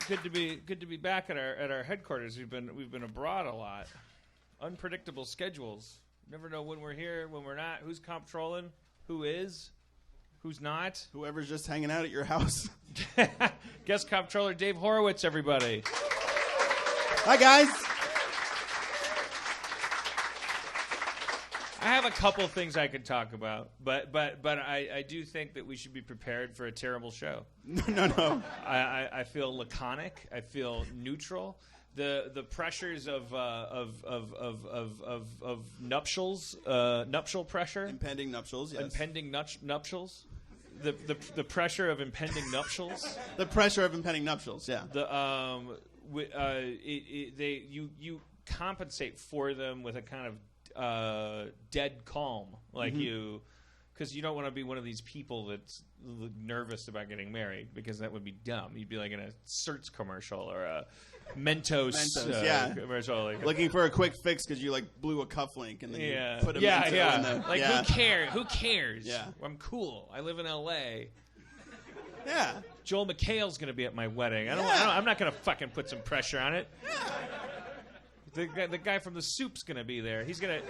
Good to be back at our headquarters. We've been abroad a lot. Unpredictable schedules. Never know when we're here, when we're not. Who's comptrolling? Who is? Who's not? Whoever's just hanging out at your house. Guest Comptroller Dave Horwitz, everybody. Hi, guys. I have a couple things I could talk about, but I do think that we should be prepared for a terrible show. No. I feel laconic. I feel neutral. The pressures of nuptials, nuptial pressure, impending nuptials, yes. Impending nuptials. The pressure of impending nuptials. The pressure of impending nuptials, yeah. You compensate for them with a kind of dead calm, like because you don't want to be one of these people that's nervous about getting married, because that would be dumb. You'd be like in a Certs commercial or a Mentos commercial, like, looking for a quick fix because you like blew a cufflink and then you put a Mentos in the, like who cares? Yeah, I'm cool. I live in L.A. Yeah, Joel McHale's gonna be at my wedding. I'm not gonna fucking put some pressure on it. Yeah. The guy from the Soup's gonna be there. He's gonna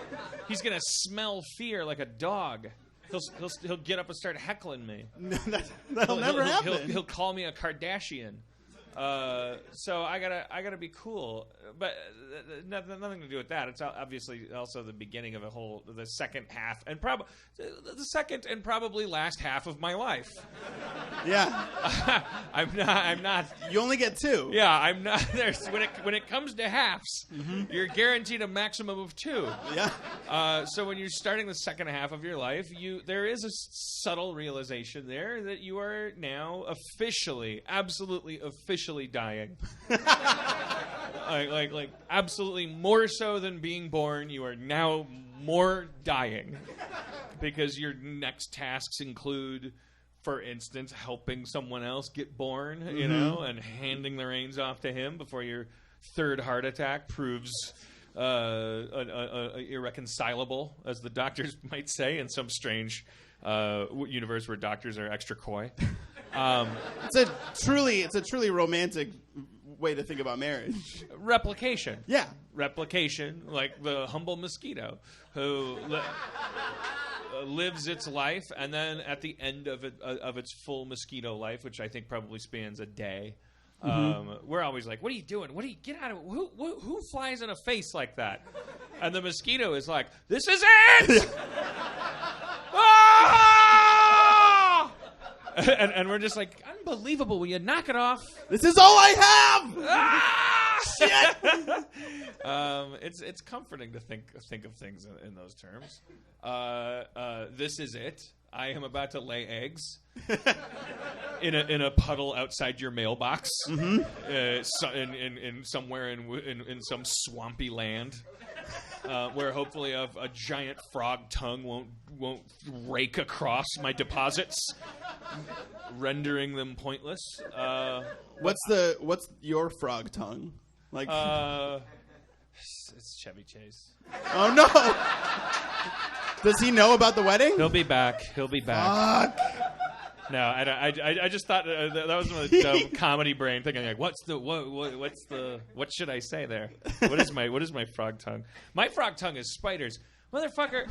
smell fear like a dog. He'll get up and start heckling me. That'll never happen. He'll call me a Kardashian. So I gotta be cool, but nothing to do with that. It's obviously also the beginning of the second half, and the second and probably last half of my life. Yeah, I'm not. You only get two. Yeah, I'm not. When it comes to halves, you're guaranteed a maximum of 2. Yeah. So when you're starting the second half of your life, there is a subtle realization there that you are now absolutely officially dying. like absolutely more so than being born. You are now more dying, because your next tasks include, for instance, helping someone else get born, and handing the reins off to him before your third heart attack proves irreconcilable, as the doctors might say, in some strange universe where doctors are extra coy. It's a truly romantic way to think about marriage. Replication. Yeah. Replication, like the humble mosquito who lives its life, and then at the end of its full mosquito life, which I think probably spans a day, we're always like, "What are you doing? Get out of it? Who flies in a face like that?" And the mosquito is like, "This is it!" And we're just like, unbelievable. Will you knock it off? This is all I have. Shit. It's comforting to think of things in those terms. This is it. I am about to lay eggs in a puddle outside your mailbox, in somewhere in some swampy land. Where hopefully a giant frog tongue won't rake across my deposits, rendering them pointless. What's your frog tongue? Like it's Chevy Chase. Oh no! Does he know about the wedding? He'll be back. Fuck. No, I just thought that was one of the dumb comedy brain thinking, like, what should I say there? What is my frog tongue? My frog tongue is spiders, motherfucker.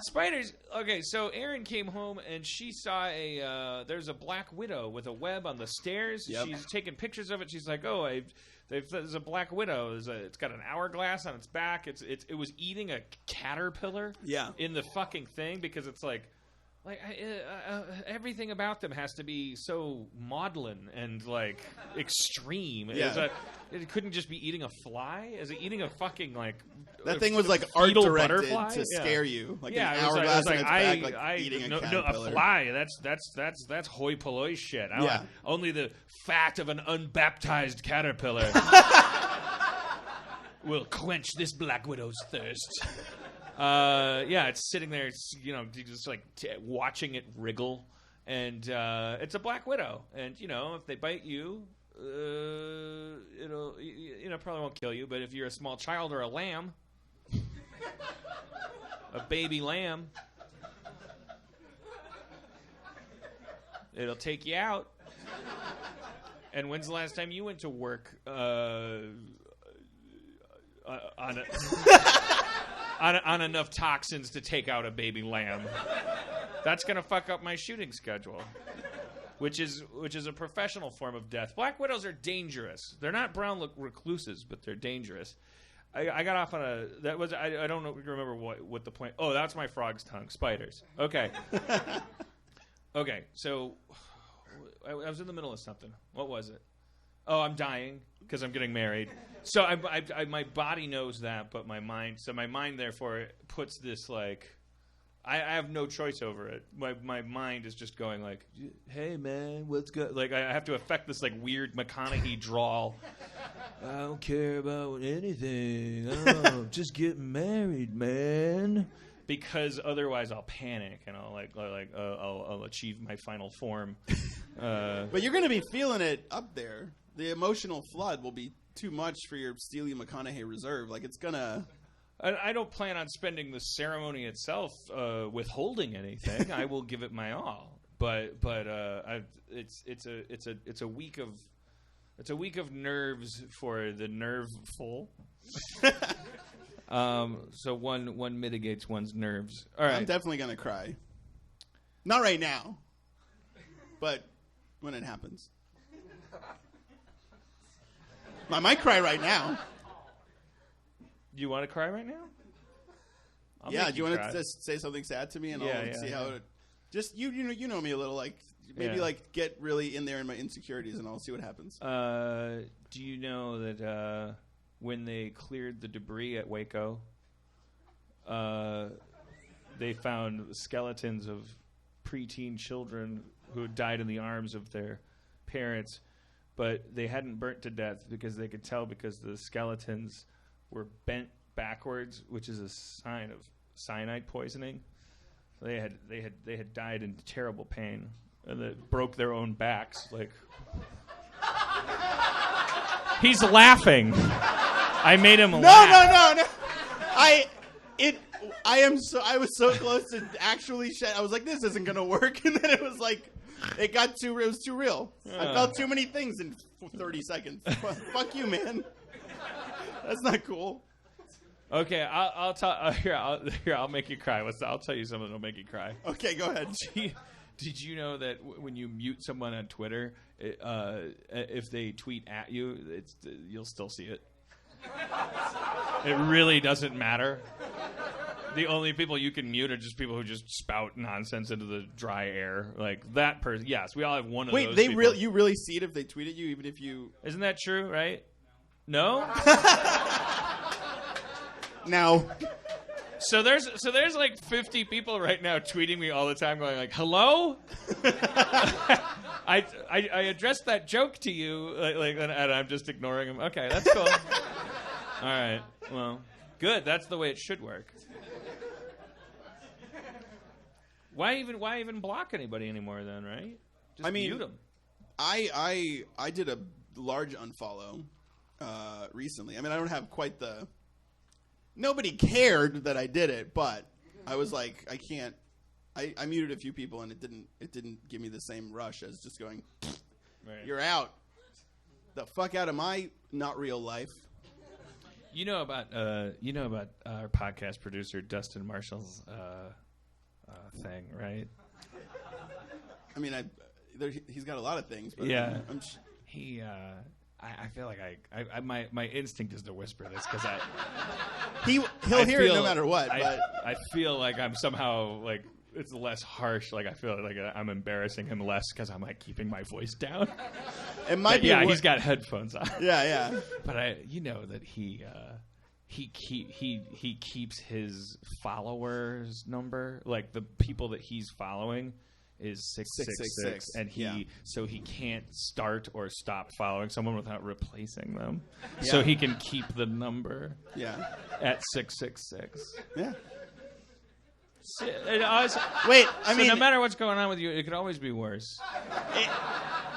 Spiders. Okay, so Erin came home and she saw there's a black widow with a web on the stairs. Yep. She's taking pictures of it. She's like, oh, there's a black widow. It's got an hourglass on its back. It was eating a caterpillar. Yeah. In the fucking thing, because it's like everything about them has to be so maudlin and like extreme. Yeah. It couldn't just be eating a fly. Is it eating a fucking like? That thing was like art directed butterfly? to scare you. Like an it hourglass was like, in its back, eating a caterpillar. A fly. That's hoi polloi shit. Only the fat of an unbaptized caterpillar will quench this black widow's thirst. It's sitting there, just like watching it wriggle, and it's a black widow, and if they bite you, it'll probably won't kill you, but if you're a small child or a lamb, a baby lamb, it'll take you out. And when's the last time you went to work on enough toxins to take out a baby lamb? That's gonna fuck up my shooting schedule, which is a professional form of death. Black widows are dangerous. They're not brown recluses, but they're dangerous. I got off on I don't remember what the point. Oh, that's my frog's tongue. Spiders. Okay. Okay. So I was in the middle of something. What was it? Oh, I'm dying because I'm getting married. So my body knows that, but my mind therefore puts this like. I have no choice over it. My mind is just going like, "Hey man, what's good?" Like I have to affect this like weird McConaughey drawl. I don't care about anything. Oh, just get married, man. Because otherwise I'll panic and I'll achieve my final form. But you're gonna be feeling it up there. The emotional flood will be too much for your Steely McConaughey reserve. Like it's gonna. I don't plan on spending the ceremony itself withholding anything. I will give it my all, but it's a week of nerves for the nerveful. So one mitigates one's nerves. All right, I'm definitely gonna cry. Not right now, but when it happens. I might cry right now. You want to cry right now? Do you want to just say something sad to me and I'll see how it... Just, you know me a little, like, maybe, like, get really in there in my insecurities and I'll see what happens. Do you know that when they cleared the debris at Waco, they found skeletons of preteen children who had died in the arms of their parents, but they hadn't burnt to death because they could tell because the skeletons were bent backwards, which is a sign of cyanide poisoning. They had died in terrible pain, and they broke their own backs. Like he's laughing. I made him laugh. No. I was so close to actually I was like, this isn't gonna work, and then it was like, it was too real. I felt too many things in 30 seconds. Fuck you, man. That's not cool. Okay, I'll tell. I'll make you cry. I'll tell you something that'll make you cry. Okay, go ahead. Did you know that when you mute someone on Twitter, if they tweet at you, you'll still see it? It really doesn't matter. The only people you can mute are just people who just spout nonsense into the dry air. Like that person. Yes, we all have one of those. Wait, you really see it if they tweet at you, even if you... Isn't that true, right? No? No. So there's like 50 people right now tweeting me all the time going like, hello? I addressed that joke to you and I'm just ignoring them. Okay, that's cool. All right. Well, good. That's the way it should work. Why even block anybody anymore then, right? Just mute them. I did a large unfollow recently. I mean, I don't have quite the... Nobody cared that I did it, but I was like, I can't. I muted a few people, and it didn't give me the same rush as just going, right. You're out. The fuck out of my not real life. You know about our podcast producer Dustin Marshall's thing, right? I mean, he's got a lot of things, but yeah, I feel like my instinct is to whisper this because he'll hear it no matter what. I feel like I'm somehow like it's less harsh. Like I feel like I'm embarrassing him less because I'm like keeping my voice down. It might be. Yeah, he's got headphones on. Yeah. But that he keeps his followers number, like the people that he's following. Is 666, and so he can't start or stop following someone without replacing them. Yeah. So he can keep the number at 666. Yeah. No matter what's going on with you, it could always be worse.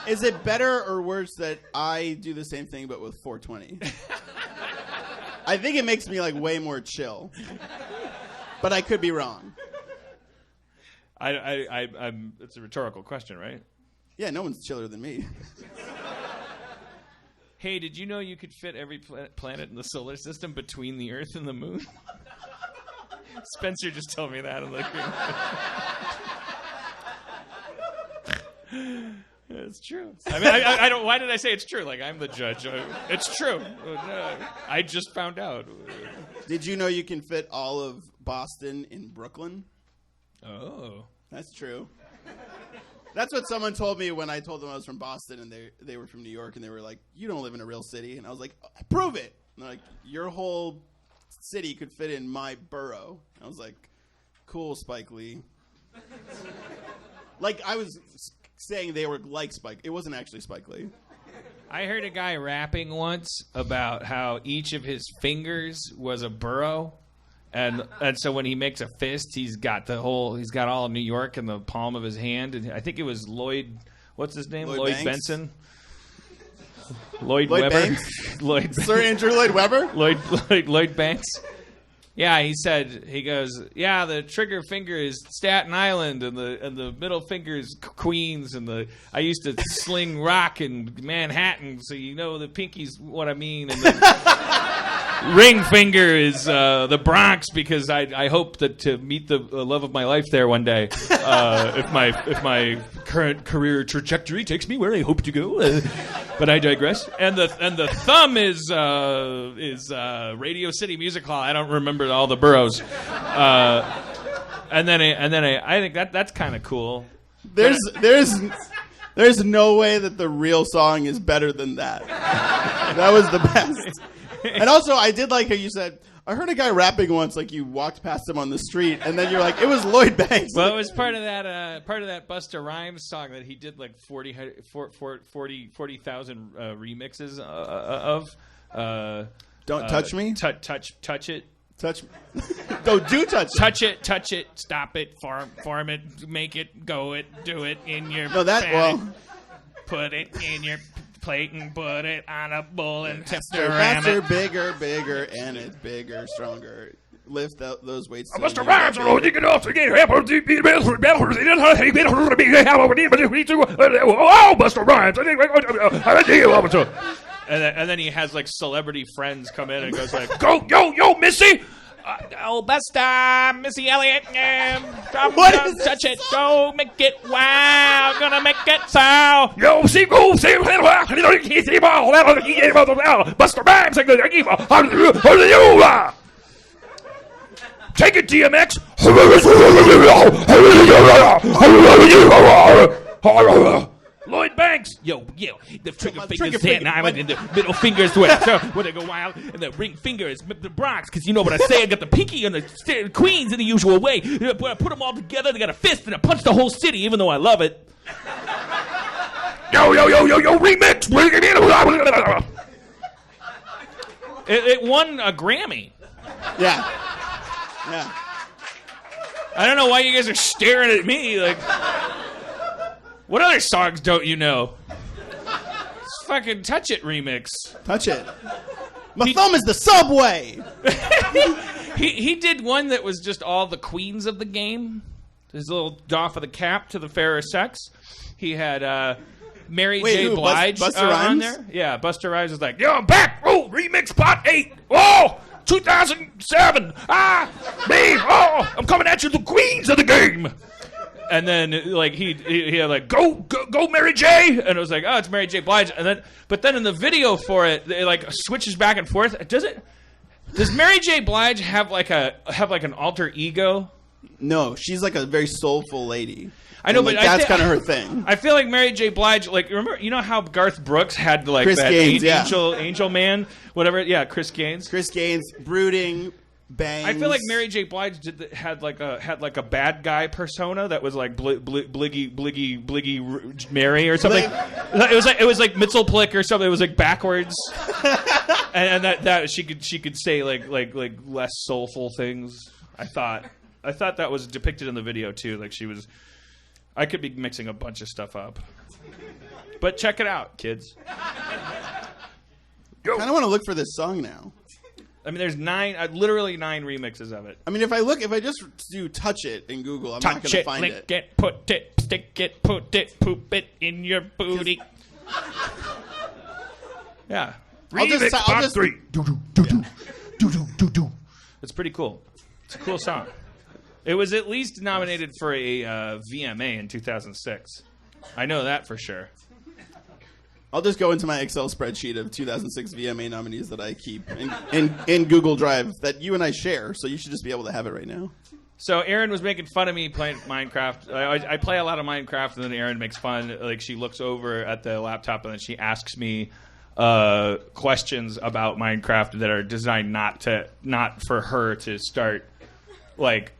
Is it better or worse that I do the same thing but with 420? I think it makes me like way more chill, but I could be wrong. I'm. It's a rhetorical question, right? Yeah, no one's chiller than me. Hey, did you know you could fit every planet in the solar system between the Earth and the Moon? Spencer just told me that. I'm like, it's true. I mean, I don't. Why did I say it's true? Like, I'm the judge. It's true. I just found out. Did you know you can fit all of Boston in Brooklyn? Oh, that's true. That's what someone told me when I told them I was from Boston, and they were from New York, and they were like, "You don't live in a real city," and I was like, "Prove it." And they're like, "Your whole city could fit in my borough." I was like, "Cool, Spike Lee." Like, I was saying they were like Spike. It wasn't actually Spike Lee. I heard a guy rapping once about how each of his fingers was a borough. And so when he makes a fist, he's got all of New York in the palm of his hand. And I think it was Lloyd, what's his name? Lloyd Benson? Lloyd Webber? Banks? Sir Andrew Lloyd Webber? Lloyd Banks. Yeah, he goes, yeah, the trigger finger is Staten Island, and the middle finger is Queens, and I used to sling rock in Manhattan, so you know the pinky's what I mean, and the ring finger is the Bronx, because I hope to meet the love of my life there one day, if my current career trajectory takes me where I hope to go. But I digress. And the thumb is Radio City Music Hall. I don't remember all the boroughs. And then I think that's kind of cool. There's no way that the real song is better than that. That was the best. And also, I did like how you said, I heard a guy rapping once, like you walked past him on the street, and then you're like, it was Lloyd Banks. Well, it was part of that Busta Rhymes song that he did like 40,000 remixes of. Don't touch me. Touch it. Touch. Don't do touch it. Touch it. Stop it. Form it. Make it. Go it. Do it in your. No, that bag. well. Put it in your plate and put it on a bowl and tip faster, bigger, and it's bigger, stronger. Lift those weights. Mr. Rhymes, oh, Mr. Rhymes. And then he has like celebrity friends come in and goes like, "Go, yo, Missy." Buster, Missy Elliott, touch it, go make it wow, gonna make it so. Yo, see, go, see, Buster Rhymes, take it, DMX. Lloyd Banks. Yo, the trigger finger's Staten Island and the middle finger's where they go wild, and the ring finger is the Bronx, because you know what I say, I got the pinky and the Queens in the usual way. When I put them all together, they got a fist and I punch the whole city, even though I love it. Yo, remix. It won a Grammy. Yeah. I don't know why you guys are staring at me like... What other songs don't you know? It's fucking Touch It remix. Touch It. My thumb is the subway. He did one that was just all the queens of the game. His little doff of the cap to the fairer sex. He had Mary J. Blige on there. Yeah, Busta Rhymes was like, yo, I'm back. Oh, remix pot 8. Oh, 2007. Me. Oh, I'm coming at you, the queens of the game. And then like he had like go Mary J, and it was like, oh, it's Mary J. Blige, but then in the video for it, it like switches back and forth. Does Mary J. Blige have like an alter ego? No, she's like a very soulful lady. I know, but that's kind of her thing. I feel like Mary J. Blige, like, remember, you know how Garth Brooks had like Chris that Gaines, angel man, whatever. Yeah, Chris Gaines, brooding. Bangs. I feel like Mary J. Blige had like a bad guy persona that was like bliggy Mary or something. It was like Mitzelplick or something. It was like backwards, and that she could say like less soulful things. I thought that was depicted in the video too. Like she was. I could be mixing a bunch of stuff up, but check it out, kids. I kind of want to look for this song now. I mean, there's literally 9 remixes of it. I mean, if I just do Touch It in Google, I'm not going to find it. Touch it, put it, stick it, put it, poop it in your booty. Yeah. I'll just It's pretty cool. It's a cool song. It was at least nominated for a VMA in 2006. I know that for sure. I'll just go into my Excel spreadsheet of 2006 VMA nominees that I keep in Google Drive that you and I share, so you should just be able to have it right now. So Erin was making fun of me playing Minecraft. I play a lot of Minecraft, and then Erin makes fun. Like, she looks over at the laptop, and then she asks me questions about Minecraft that are designed not for her to start, like,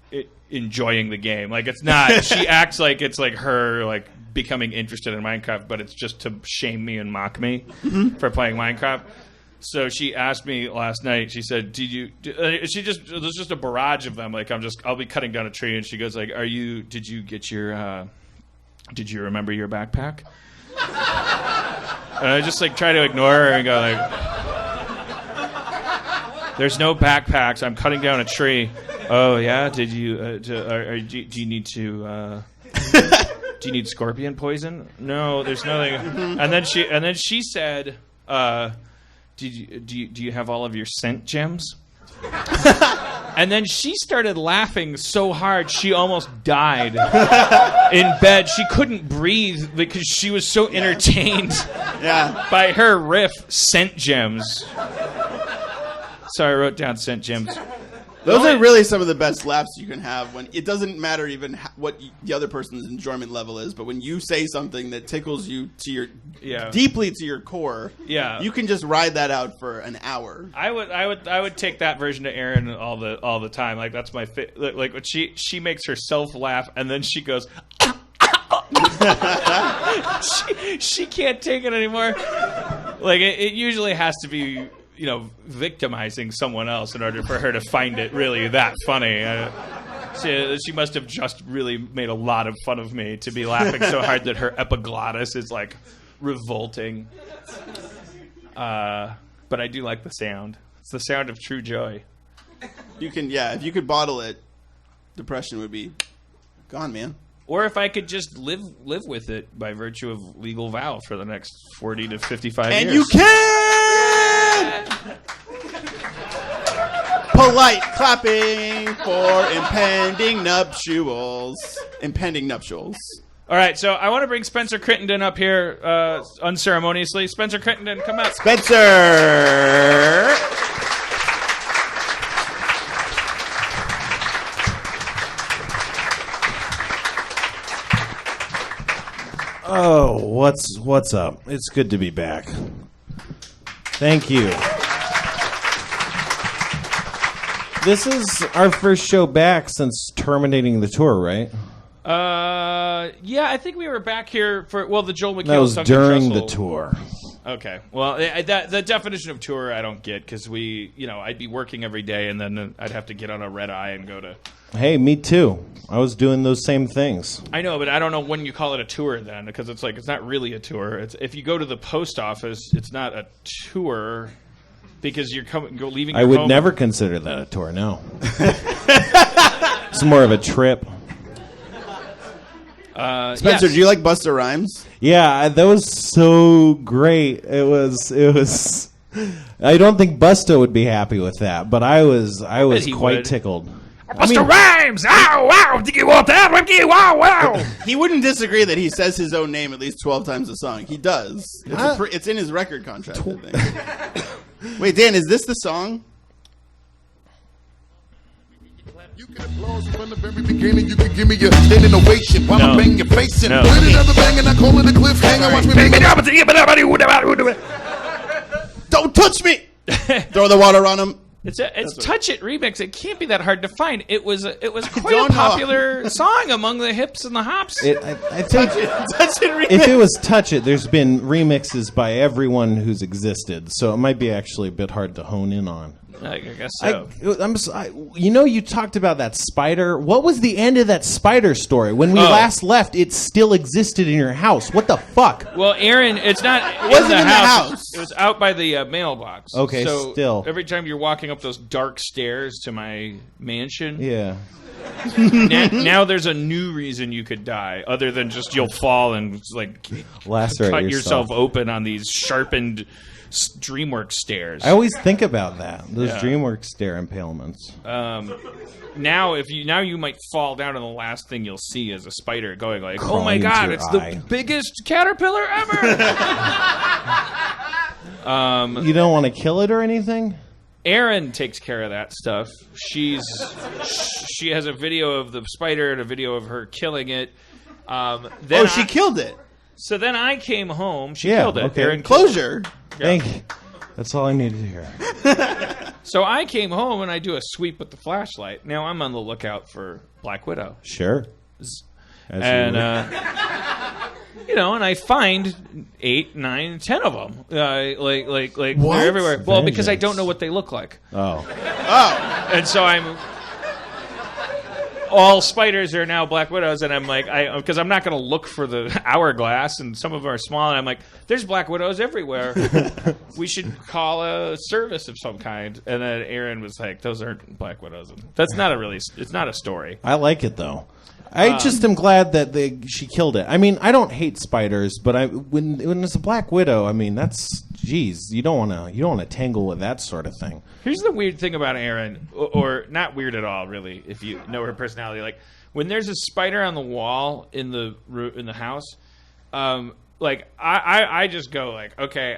enjoying the game. Like, it's not. She acts like it's like her, like, becoming interested in Minecraft, but it's just to shame me and mock me for playing Minecraft. So she asked me last night. She said, there's just a barrage of them. Like, I'll be cutting down a tree, and she goes like, did you remember your backpack? And I just like try to ignore her and go like, there's no backpacks. I'm cutting down a tree. Oh yeah, did you? Do you need to? Do you need scorpion poison? No, there's nothing. And then she said, do you have all of your scent gems? And then she started laughing so hard she almost died in bed. She couldn't breathe because she was so entertained by her riff, scent gems. So I wrote down scent gems. Those are really some of the best laughs you can have when it doesn't matter even what the other person's enjoyment level is, but when you say something that tickles you to your deeply to your core, you can just ride that out for an hour. I would take that version to Erin all the time. Like, that's my like when she makes herself laugh and then she goes she can't take it anymore. Like, it usually has to be, you know, victimizing someone else in order for her to find it really that funny. She must have just really made a lot of fun of me to be laughing so hard that her epiglottis is like revolting. But I do like the sound. It's the sound of true joy. If you could bottle it, depression would be gone, man. Or if I could just live with it by virtue of legal vow for the next 40 to 55 years. And you can! Polite clapping for impending nuptials. Impending nuptials. All right, so I want to bring Spencer Crittenden up here unceremoniously. Spencer Crittenden, come out. Spencer! Oh, what's up? It's good to be back. Thank you. This is our first show back since terminating the tour, right? Yeah, I think we were back here for the Joel McHale. That was Sunken during Trestle. the tour. Okay, well, the definition of tour I don't get because I'd be working every day and then I'd have to get on a red eye and go to. Hey, me too. I was doing those same things. I know, but I don't know when you call it a tour then, because it's not really a tour. It's if you go to the post office, it's not a tour because you're leaving. I would never consider that a tour. No, it's more of a trip. Spencer, do you like Busta Rhymes? Yeah, that was so great. It was. I don't think Busta would be happy with that, but I was quite tickled. Busta Rhymes! Ow, wow! Do you want that? Wow, wow! He wouldn't disagree that he says his own name at least 12 times a song. He does. It's in his record contract, I think. Wait, Dan, is this the song? You can applaud from the very beginning. You can give me your standing ovation while I'm banging your face in. No. With another bang and I call it a cliffhanger. Watch me bang it up. Don't touch me! Throw the water on him. It's Touch It remix. It can't be that hard to find. It was quite a popular song among the hips and the hops. I think Touch It remix. if it was Touch It, there's been remixes by everyone who's existed, so it might be actually a bit hard to hone in on. I guess so. You talked about that spider. What was the end of that spider story? When we last left, it still existed in your house. What the fuck? Well, Aaron, it's not wasn't in the house. It was out by the mailbox. Okay, so still. Every time you're walking up those dark stairs to my mansion, Yeah. now there's a new reason you could die, other than just you'll fall and like Lacerate cut yourself. yourself open on these sharpened DreamWorks stairs. I always think about that. Those Yeah. DreamWorks stair impalements. Now you might fall down, and the last thing you'll see is a spider going like, "Oh Crawling my into god, your it's eye. the biggest caterpillar ever!" You don't want to kill it or anything? Erin takes care of that stuff. She has a video of the spider and a video of her killing it. She killed it. So then I came home. She Yeah, killed it. okay. Erin killed it. Closure. Thank you. That's all I needed to hear. So I came home and I do a sweep with the flashlight. Now I'm on the lookout for Black Widow. Sure. And and I find 8, 9, 10 of them. Like they're everywhere. Well, because I don't know what they look like. Oh. And so all spiders are now Black Widows, and I'm like, because I'm not going to look for the hourglass, and some of them are small, and I'm like, there's Black Widows everywhere. We should call a service of some kind. And then Aaron was like, those aren't Black Widows. That's not it's not a story. I like it, though. I just am glad that she killed it. I mean, I don't hate spiders, but when it's a Black Widow, I mean, you don't want to tangle with that sort of thing. Here's the weird thing about Erin, or not weird at all, really, if you know her personality. Like when there's a spider on the wall in the house, I just go like, okay,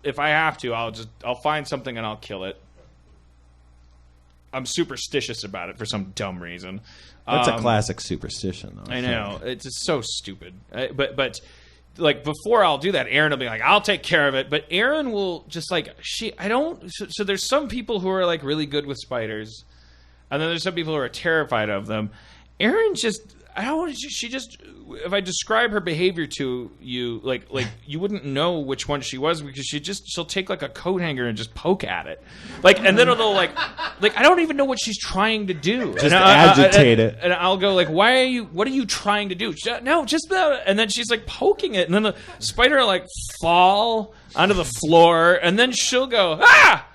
if I have to, I'll find something and I'll kill it. I'm superstitious about it for some dumb reason. That's a classic superstition, though. I know. It's just so stupid. But like before I'll do that, Erin will be like, I'll take care of it. But Erin will just like so there's some people who are like really good with spiders, and then there's some people who are terrified of them. Erin if I describe her behavior to you, like you wouldn't know which one she was, because she'll take like a coat hanger and just poke at it, and then it'll like I don't even know what she's trying to do. Just agitate it. And I'll go like, what are you trying to do? No, just that. And then she's like poking it, and then the spider will like fall onto the floor, and then she'll go, ah!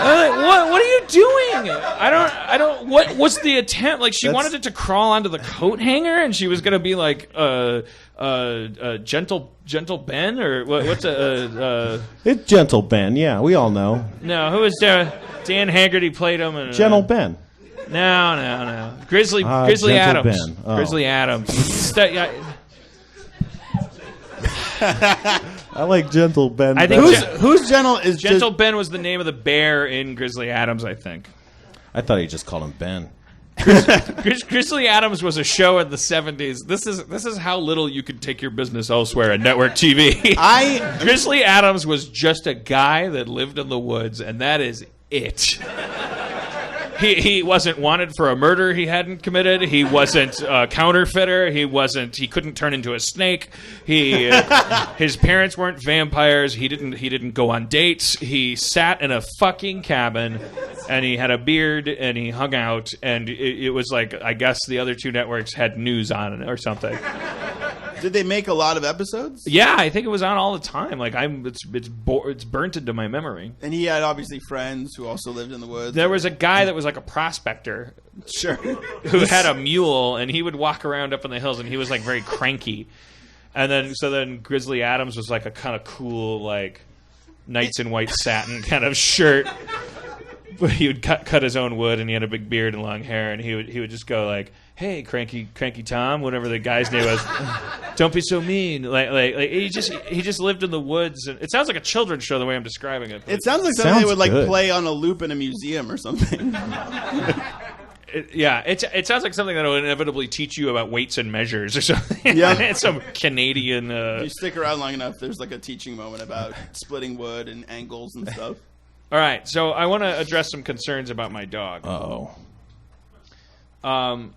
What are you doing? I don't. What was the attempt? Like she wanted it to crawl onto the coat hanger, and she was gonna be like gentle Ben, or what's It's Gentle Ben. Yeah, we all know. No, who was Dan Haggerty played him? And, Gentle Ben. No. Grizzly Gentle Adams. Ben. Oh. Grizzly Adams. I like Gentle Ben. I think Who's gentle is Gentle Ben was the name of the bear in Grizzly Adams, I think. I thought he just called him Ben. Grizzly Adams was a show in the 70s. This is how little you could take your business elsewhere on network TV. Grizzly Adams was just a guy that lived in the woods, and that is it. He wasn't wanted for a murder he hadn't committed. He wasn't a counterfeiter. He couldn't turn into a snake. His parents weren't vampires. He didn't go on dates. He sat in a fucking cabin, and he had a beard, and he hung out, and it was like, I guess the other two networks had news on it or something. Did they make a lot of episodes? Yeah, I think it was on all the time. Like it's burnt into my memory. And he had obviously friends who also lived in the woods. There was a guy that was like a prospector, Sure. who had a mule, and he would walk around up in the hills, and he was like very cranky. And then Grizzly Adams was like a kind of cool, like Knights in White Satin kind of shirt. But he would cut his own wood, and he had a big beard and long hair, and he would just go like, "Hey, cranky Tom," whatever the guy's name was. "Don't be so mean." Like he just lived in the woods, and it sounds like a children's show the way I'm describing it. It sounds like something they would like good. play on a loop in a museum or something. It sounds like something that will inevitably teach you about weights and measures or something. Yeah. It's some Canadian. If you stick around long enough, there's like a teaching moment about splitting wood and angles and stuff. All right, so I want to address some concerns about my dog. Oh. I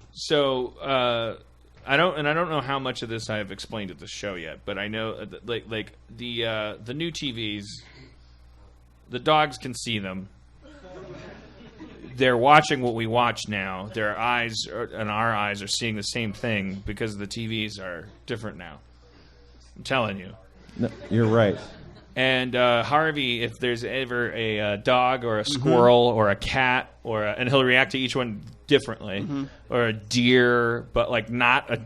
don't know how much of this I have explained at the show yet, but I know like the new TVs, The dogs can see them. They're watching what we watch now. Their eyes and our eyes are seeing the same thing because the TVs are different now. I'm telling you. No, you're right. And Harvey, if there's ever a dog or a squirrel or a cat and he'll react to each one differently, or a deer, but like not a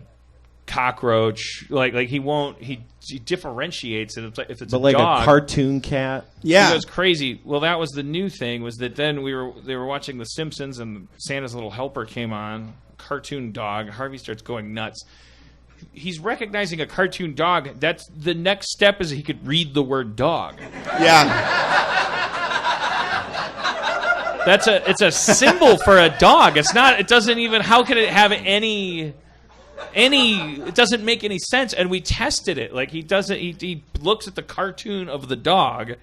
cockroach. Like he won't. He differentiates it. If it's but a like dog, a cartoon cat. Yeah, he goes crazy. Well, that was the new thing. Was that then they were watching The Simpsons and Santa's Little Helper came on. Cartoon dog. Harvey starts going nuts. He's recognizing a cartoon dog. That's the next step is he could read the word dog. Yeah. It's a symbol for a dog. It's not. It doesn't even. How can it have any? It doesn't make any sense. And we tested it. Like he doesn't. He looks at the cartoon of the dog,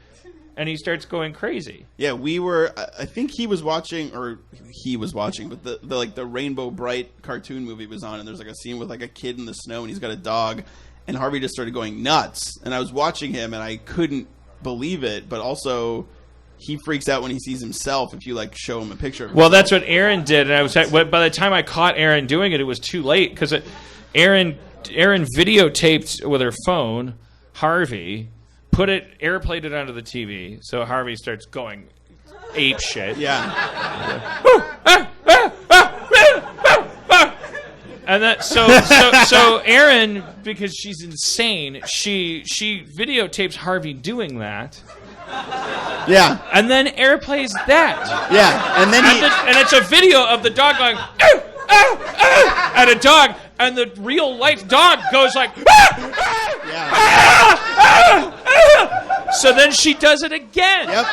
and he starts going crazy. Yeah, we were. I think he was watching, but the Rainbow Bright cartoon movie was on, and there's like a scene with like a kid in the snow, and he's got a dog, and Harvey just started going nuts. And I was watching him, and I couldn't believe it, but also he freaks out when he sees himself if you like show him a picture of himself. Well, that's what Aaron did, and I was by the time I caught Aaron doing it, it was too late because Aaron videotaped with her phone Harvey. Airplayed it onto the TV, so Harvey starts going ape shit. Yeah. And that so Erin, because she's insane, she videotapes Harvey doing that. Yeah. And then airplays that. Yeah. And then and it's a video of the dog going at a dog, and the real life dog goes like So then she does it again. Yep.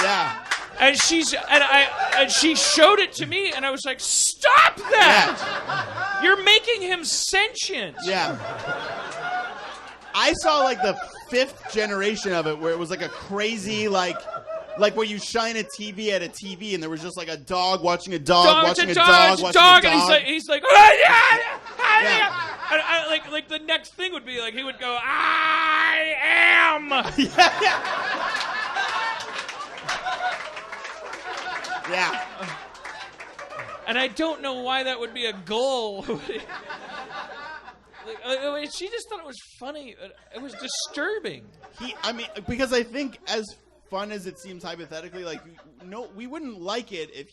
Yeah. And she showed it to me, and I was like, "Stop that! Yeah. You're making him sentient." Yeah. I saw like the 5th generation of it, where it was like a crazy like where you shine a TV at a TV, and there was just like a dog watching a dog watching a dog watching a dog. And he's like, oh, yeah. And like the next thing would be like he would go, I am. Yeah. And I don't know why that would be a goal. She just thought it was funny. It was disturbing. Because I think as fun as it seems hypothetically, like no, we wouldn't like it if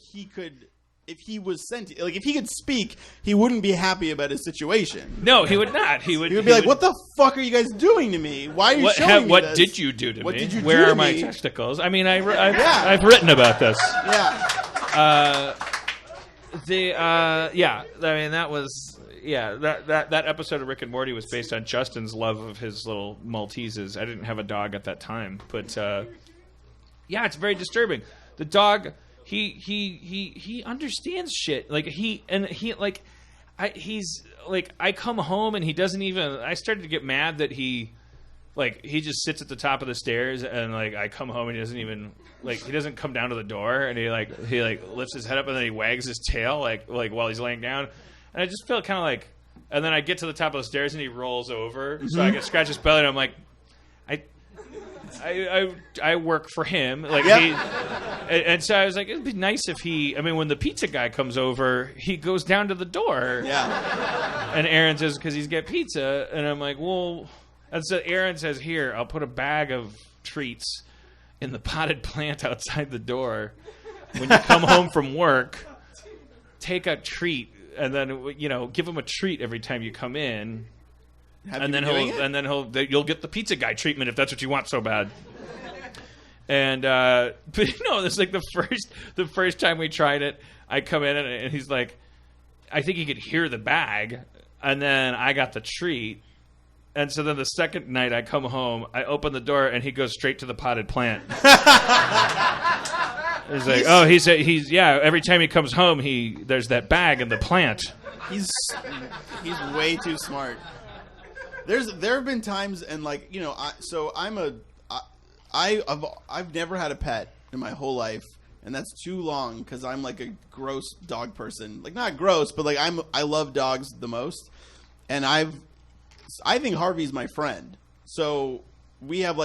he was sentient. Like if he could speak, he wouldn't be happy about his situation. No, he would not. He would be like, "What the fuck are you guys doing to me? Why are you showing me what this? Did you do to what me? Did you Where do are to my me? testicles?" I mean, I've written about this. Yeah. I mean, that was that episode of Rick and Morty was based on Justin's love of his little Malteses. I didn't have a dog at that time, but it's very disturbing. The dog, he understands shit. I come home and he doesn't even. I started to get mad that he just sits at the top of the stairs, and I come home and he doesn't even he doesn't come down to the door, and he lifts his head up and then he wags his tail while he's laying down, and I just feel kind of and then I get to the top of the stairs and he rolls over, so I get scratch his belly, and I'm like, I work for him, and so I was like, it'd be nice if when the pizza guy comes over, he goes down to the door, and Aaron says because he's got pizza, and I'm like, well. And so Aaron says, here, I'll put a bag of treats in the potted plant outside the door. When you come home from work, take a treat, and then give him a treat every time you come in. You'll get the pizza guy treatment if that's what you want so bad. And but it's the first time we tried it, I come in and he's like, I think he could hear the bag, and then I got the treat. And so then the second night I come home, I open the door, and he goes straight to the potted plant. He's like, every time he comes home, there's that bag in the plant. He's way too smart. There have been times, and I've never had a pet in my whole life, and that's too long because I'm like a gross dog person. Like not gross, but I love dogs the most, and I think Harvey's my friend. So we have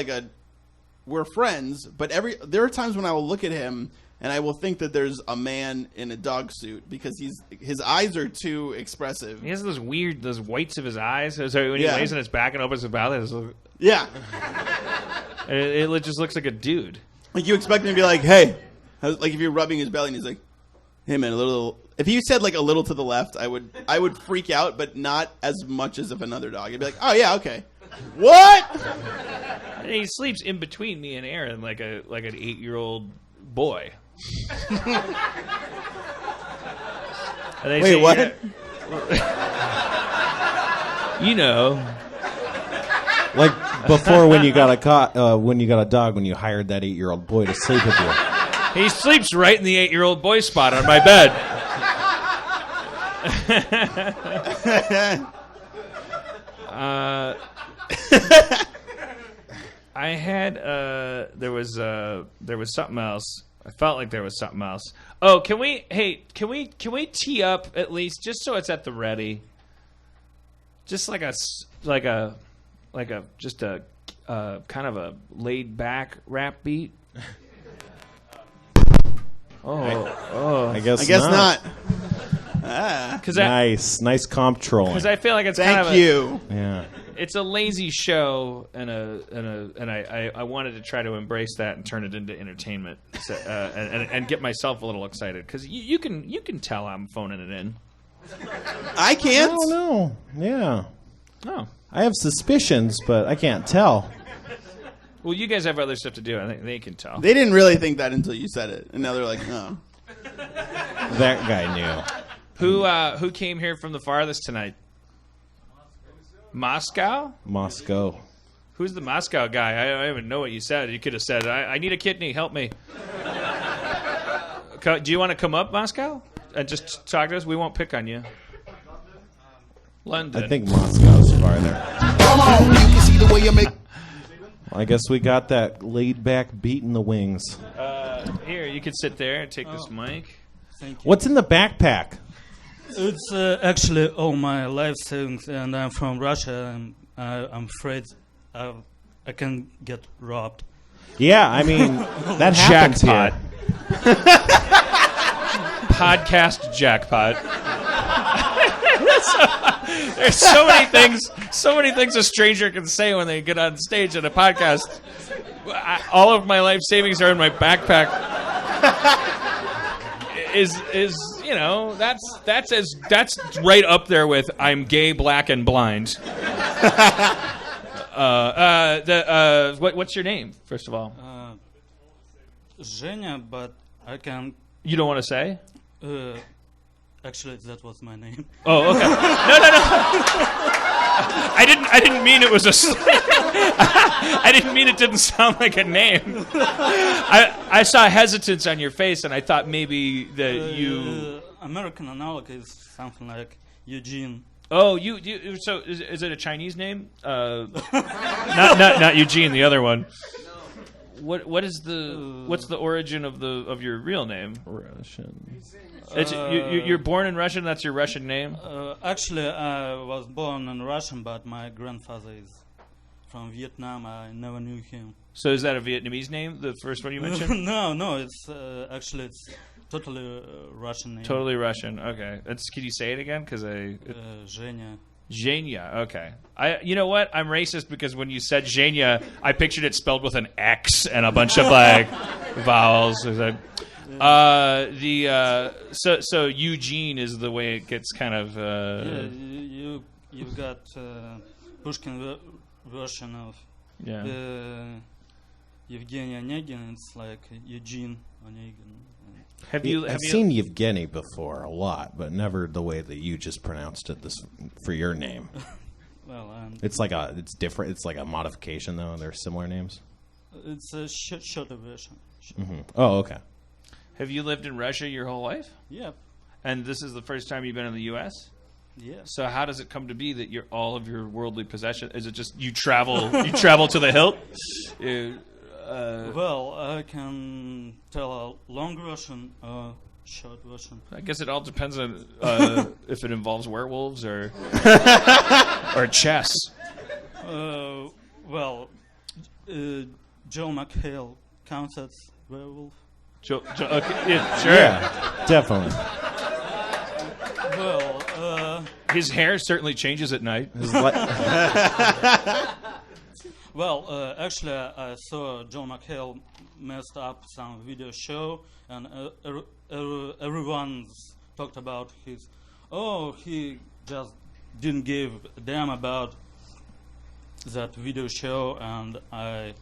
we're friends, but there are times when I will look at him and I will think that there's a man in a dog suit because his eyes are too expressive. He has those whites of his eyes. So when he lays on his back and opens his mouth, it just looks like a dude. Like you expect him to be like, hey, like if you're rubbing his belly and he's like, hey man, a little. If he said like a little to the left, I would freak out, but not as much as if another dog. I'd be like, oh yeah, okay. What? And he sleeps in between me and Aaron like an 8-year-old boy. Wait, what? You know, like before when you got a dog, when you hired that 8-year-old boy to sleep with you. He sleeps right in the 8-year-old boy spot on my bed. I had there was something else. I felt like there was something else. Oh, can we tee up at least just so it's at the ready? Just like a kind of a laid back rap beat. I guess not. Nice comptrolling. Because I feel like it's Thank you. Yeah. It's a lazy show, and I wanted to try to embrace that and turn it into entertainment, and get myself a little excited because you can tell I'm phoning it in. I can't. I don't know. Yeah. Oh. I have suspicions, but I can't tell. Well, you guys have other stuff to do. I think they can tell. They didn't really think that until you said it, and now they're like, oh. That guy knew. Who came here from the farthest tonight? Moscow? Moscow. Who's the Moscow guy? I don't even know what you said. You could have said, I need a kidney. Help me. Do you want to come up, Moscow? And just talk to us? We won't pick on you. London. I think Moscow's farther. Come on, you can see the way you make. I guess we got that laid-back beat in the wings. Here, you could sit there and take this mic. Thank you. What's in the backpack? It's actually all my life savings, and I'm from Russia, and I'm afraid I can get robbed. Yeah, I mean, that happens Jackpot. here. Podcast jackpot. There's so many things a stranger can say when they get on stage at a podcast. All of my life savings are in my backpack. Is that's right up there with I'm gay, black, and blind. What's your name, first of all? Zhenya, but I can. You don't want to say? Actually, that was my name. Oh, okay. No. I didn't mean it was a. I didn't mean it didn't sound like a name. I saw hesitance on your face, and I thought maybe that you. American analog is something like Eugene. Oh, you. So is it a Chinese name? Not Eugene, the other one. What's the origin of your real name? Russian. You're born in Russia, and that's your Russian name? Actually, I was born in Russian, but my grandfather is from Vietnam. I never knew him. So is that a Vietnamese name, the first one you mentioned? No. It's actually totally Russian name. Totally Russian. Okay. Can you say it again? Because Zhenya. Zhenya. Okay. You know what? I'm racist because when you said Zhenya, I pictured it spelled with an X and a bunch of like vowels. So Eugene is the way it gets kind of. You've got Pushkin version of Evgeny Onegin. It's like Eugene Onegin. I've seen Yevgeny before a lot, but never the way that you just pronounced it for your name. Well, it's different. It's like a modification, though. They're similar names. It's a shorter version. Mm-hmm. Oh, okay. Have you lived in Russia your whole life? Yep. And this is the first time you've been in the U.S.? Yes. So how does it come to be that all of your worldly possessions? Is it just you travel to the hilt? Well, I can tell a long Russian or short Russian. I guess it all depends on if it involves werewolves or chess. Joel McHale counts as werewolf? Okay, yeah, sure. Yeah, definitely. Well, His hair certainly changes at night. Actually, I saw Joel McHale messed up some video show, and everyone's talked about his. Oh, he just didn't give a damn about that video show, and I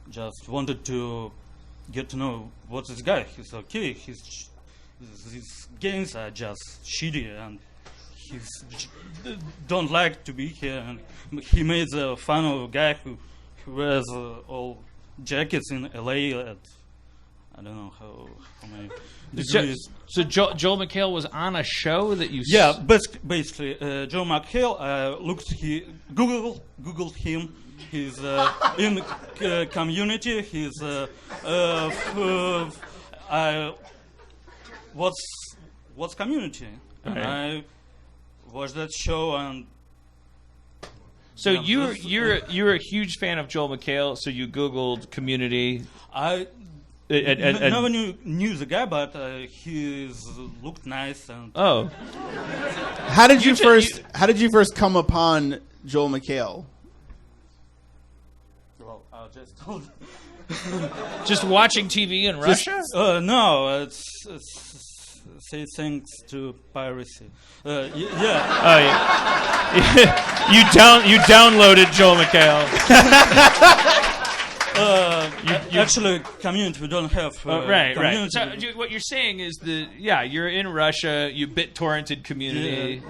just wanted to get to know what's this guy. He's okay. His games are just shitty, and he's don't like to be here. And he made fun of a guy who wears all jackets in LA at I don't know how many degrees. So Joel McHale was on a show that you. Yeah, basically, Joel McHale. Googled him. He's in Community. He's what's Community? And Right. I watched that show, and So you're a huge fan of Joel McHale. So you Googled Community. I never knew the guy, but he looked nice. And Oh, How did you first come upon Joel McHale? well, I just told. just watching TV in Russia. No, it's say thanks to piracy. Yeah. Oh yeah. you downloaded Joel McHale. Actually, Community, we don't have. Right. Community. So what you're saying is you're in Russia. You BitTorrented Community.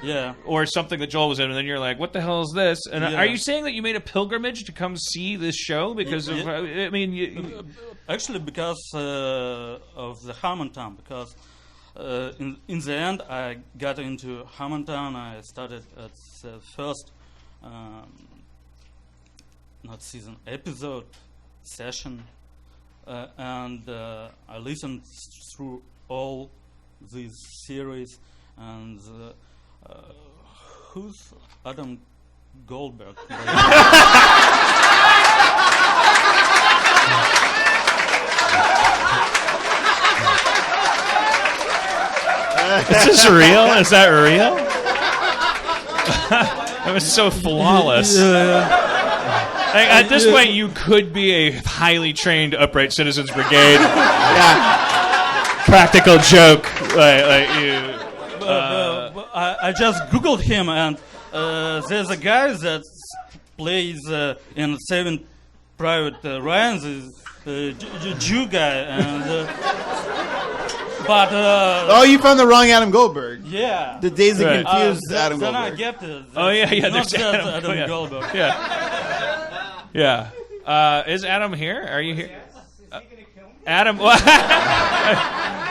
Yeah. Or something that Joel was in, and then you're like, "What the hell is this?" And Yeah. are you saying that you made a pilgrimage to come see this show because of? I mean, Actually, because of the Harmontown, because in the end, I got into Harmontown. I started at the first, not season, episode, session, and I listened through all these series, and who's Adam Goldberg? is this real? Is that real? That was so flawless. Like, at this point, you could be a highly trained Upright Citizens Brigade. Practical joke. Like you. I just Googled him, and there's a guy that plays in Saving Private Ryan, the Jew guy, and but You found the wrong Adam Goldberg. yeah. The Days of Right. Confused Adam Then I Goldberg. get it. Oh yeah. Not There's just Adam. Adam Goldberg. Yeah. Is Adam here? Are you here? Adam.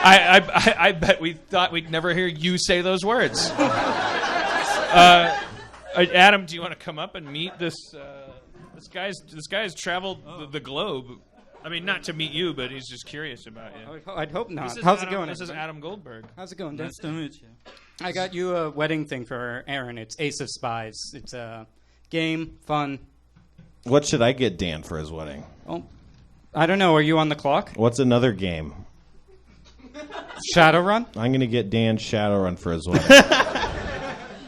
I bet we thought we'd never hear you say those words. Adam, do you want to come up and meet this? This guy's traveled the globe. I mean, not to meet you, but he's just curious about you. I'd hope not. This is How's Adam- it going? This is everybody? Adam Goldberg. How's it going, Dave? Nice to meet you. I got you a wedding thing for Aaron. It's Ace of Spies. It's a game, fun. What should I get Dan for his wedding? Oh, I don't know. Are you on the clock? What's another game? Shadowrun? I'm going to get Dan Shadowrun for his wedding.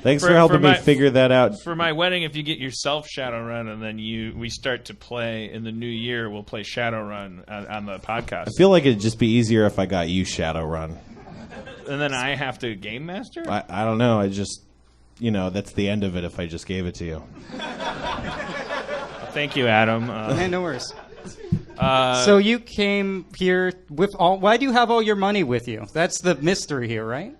Thanks for helping me figure that out. For my wedding, if you get yourself Shadowrun and then we start to play in the new year, we'll play Shadowrun on the podcast. I feel like it'd just be easier if I got you Shadowrun. And then I have to game master? I don't know. I just, that's the end of it if I just gave it to you. Thank you, Adam. No worries. So you came here with all... Why do you have all your money with you? That's the mystery here, right?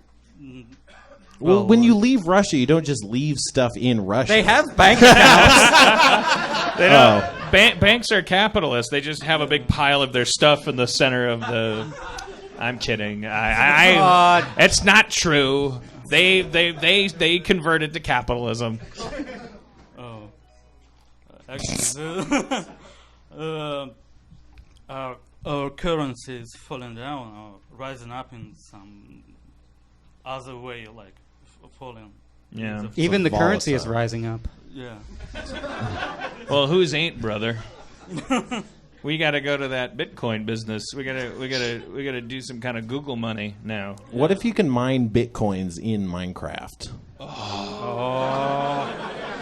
Well, when you leave Russia, you don't just leave stuff in Russia. They have bank accounts. They don't. Banks are capitalists. They just have a big pile of their stuff in the center of the... I'm kidding. It's not true. They converted to capitalism. Oh, actually, our currency is falling down or rising up in some other way, like falling. Yeah. Even the volatile. currency is rising up. Yeah. Well, whose ain't, brother? We got to go to that Bitcoin business. We got to do some kind of Google money now. What if you can mine Bitcoins in Minecraft?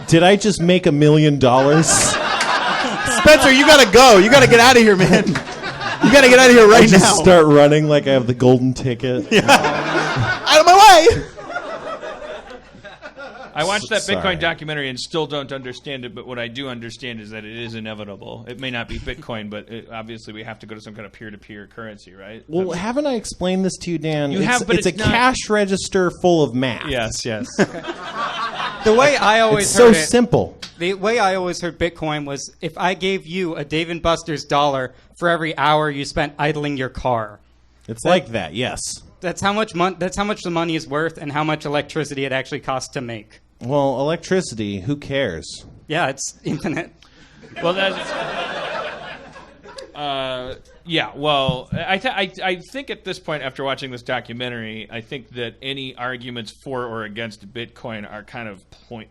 Did I just make $1 million? Spencer, you gotta go. You gotta get out of here, man. You gotta get out of here right now. Just start running like I have the golden ticket. Out of my way. I watched that Sorry. Bitcoin documentary and still don't understand it, but what I do understand is that it is inevitable. It may not be Bitcoin, but obviously we have to go to some kind of peer-to-peer currency, right? Well, haven't I explained this to you, Dan? You have, but it's a it's not- cash register full of math. Yes. The way I always It's so heard it, simple. the way I always heard Bitcoin was if I gave you a Dave & Buster's dollar for every hour you spent idling your car. It's like that, yes. That's how much the money is worth and how much electricity it actually costs to make. Well, electricity, who cares? Yeah, it's infinite. Well, that's... yeah, well, I think at this point, after watching this documentary, I think that any arguments for or against Bitcoin are kind of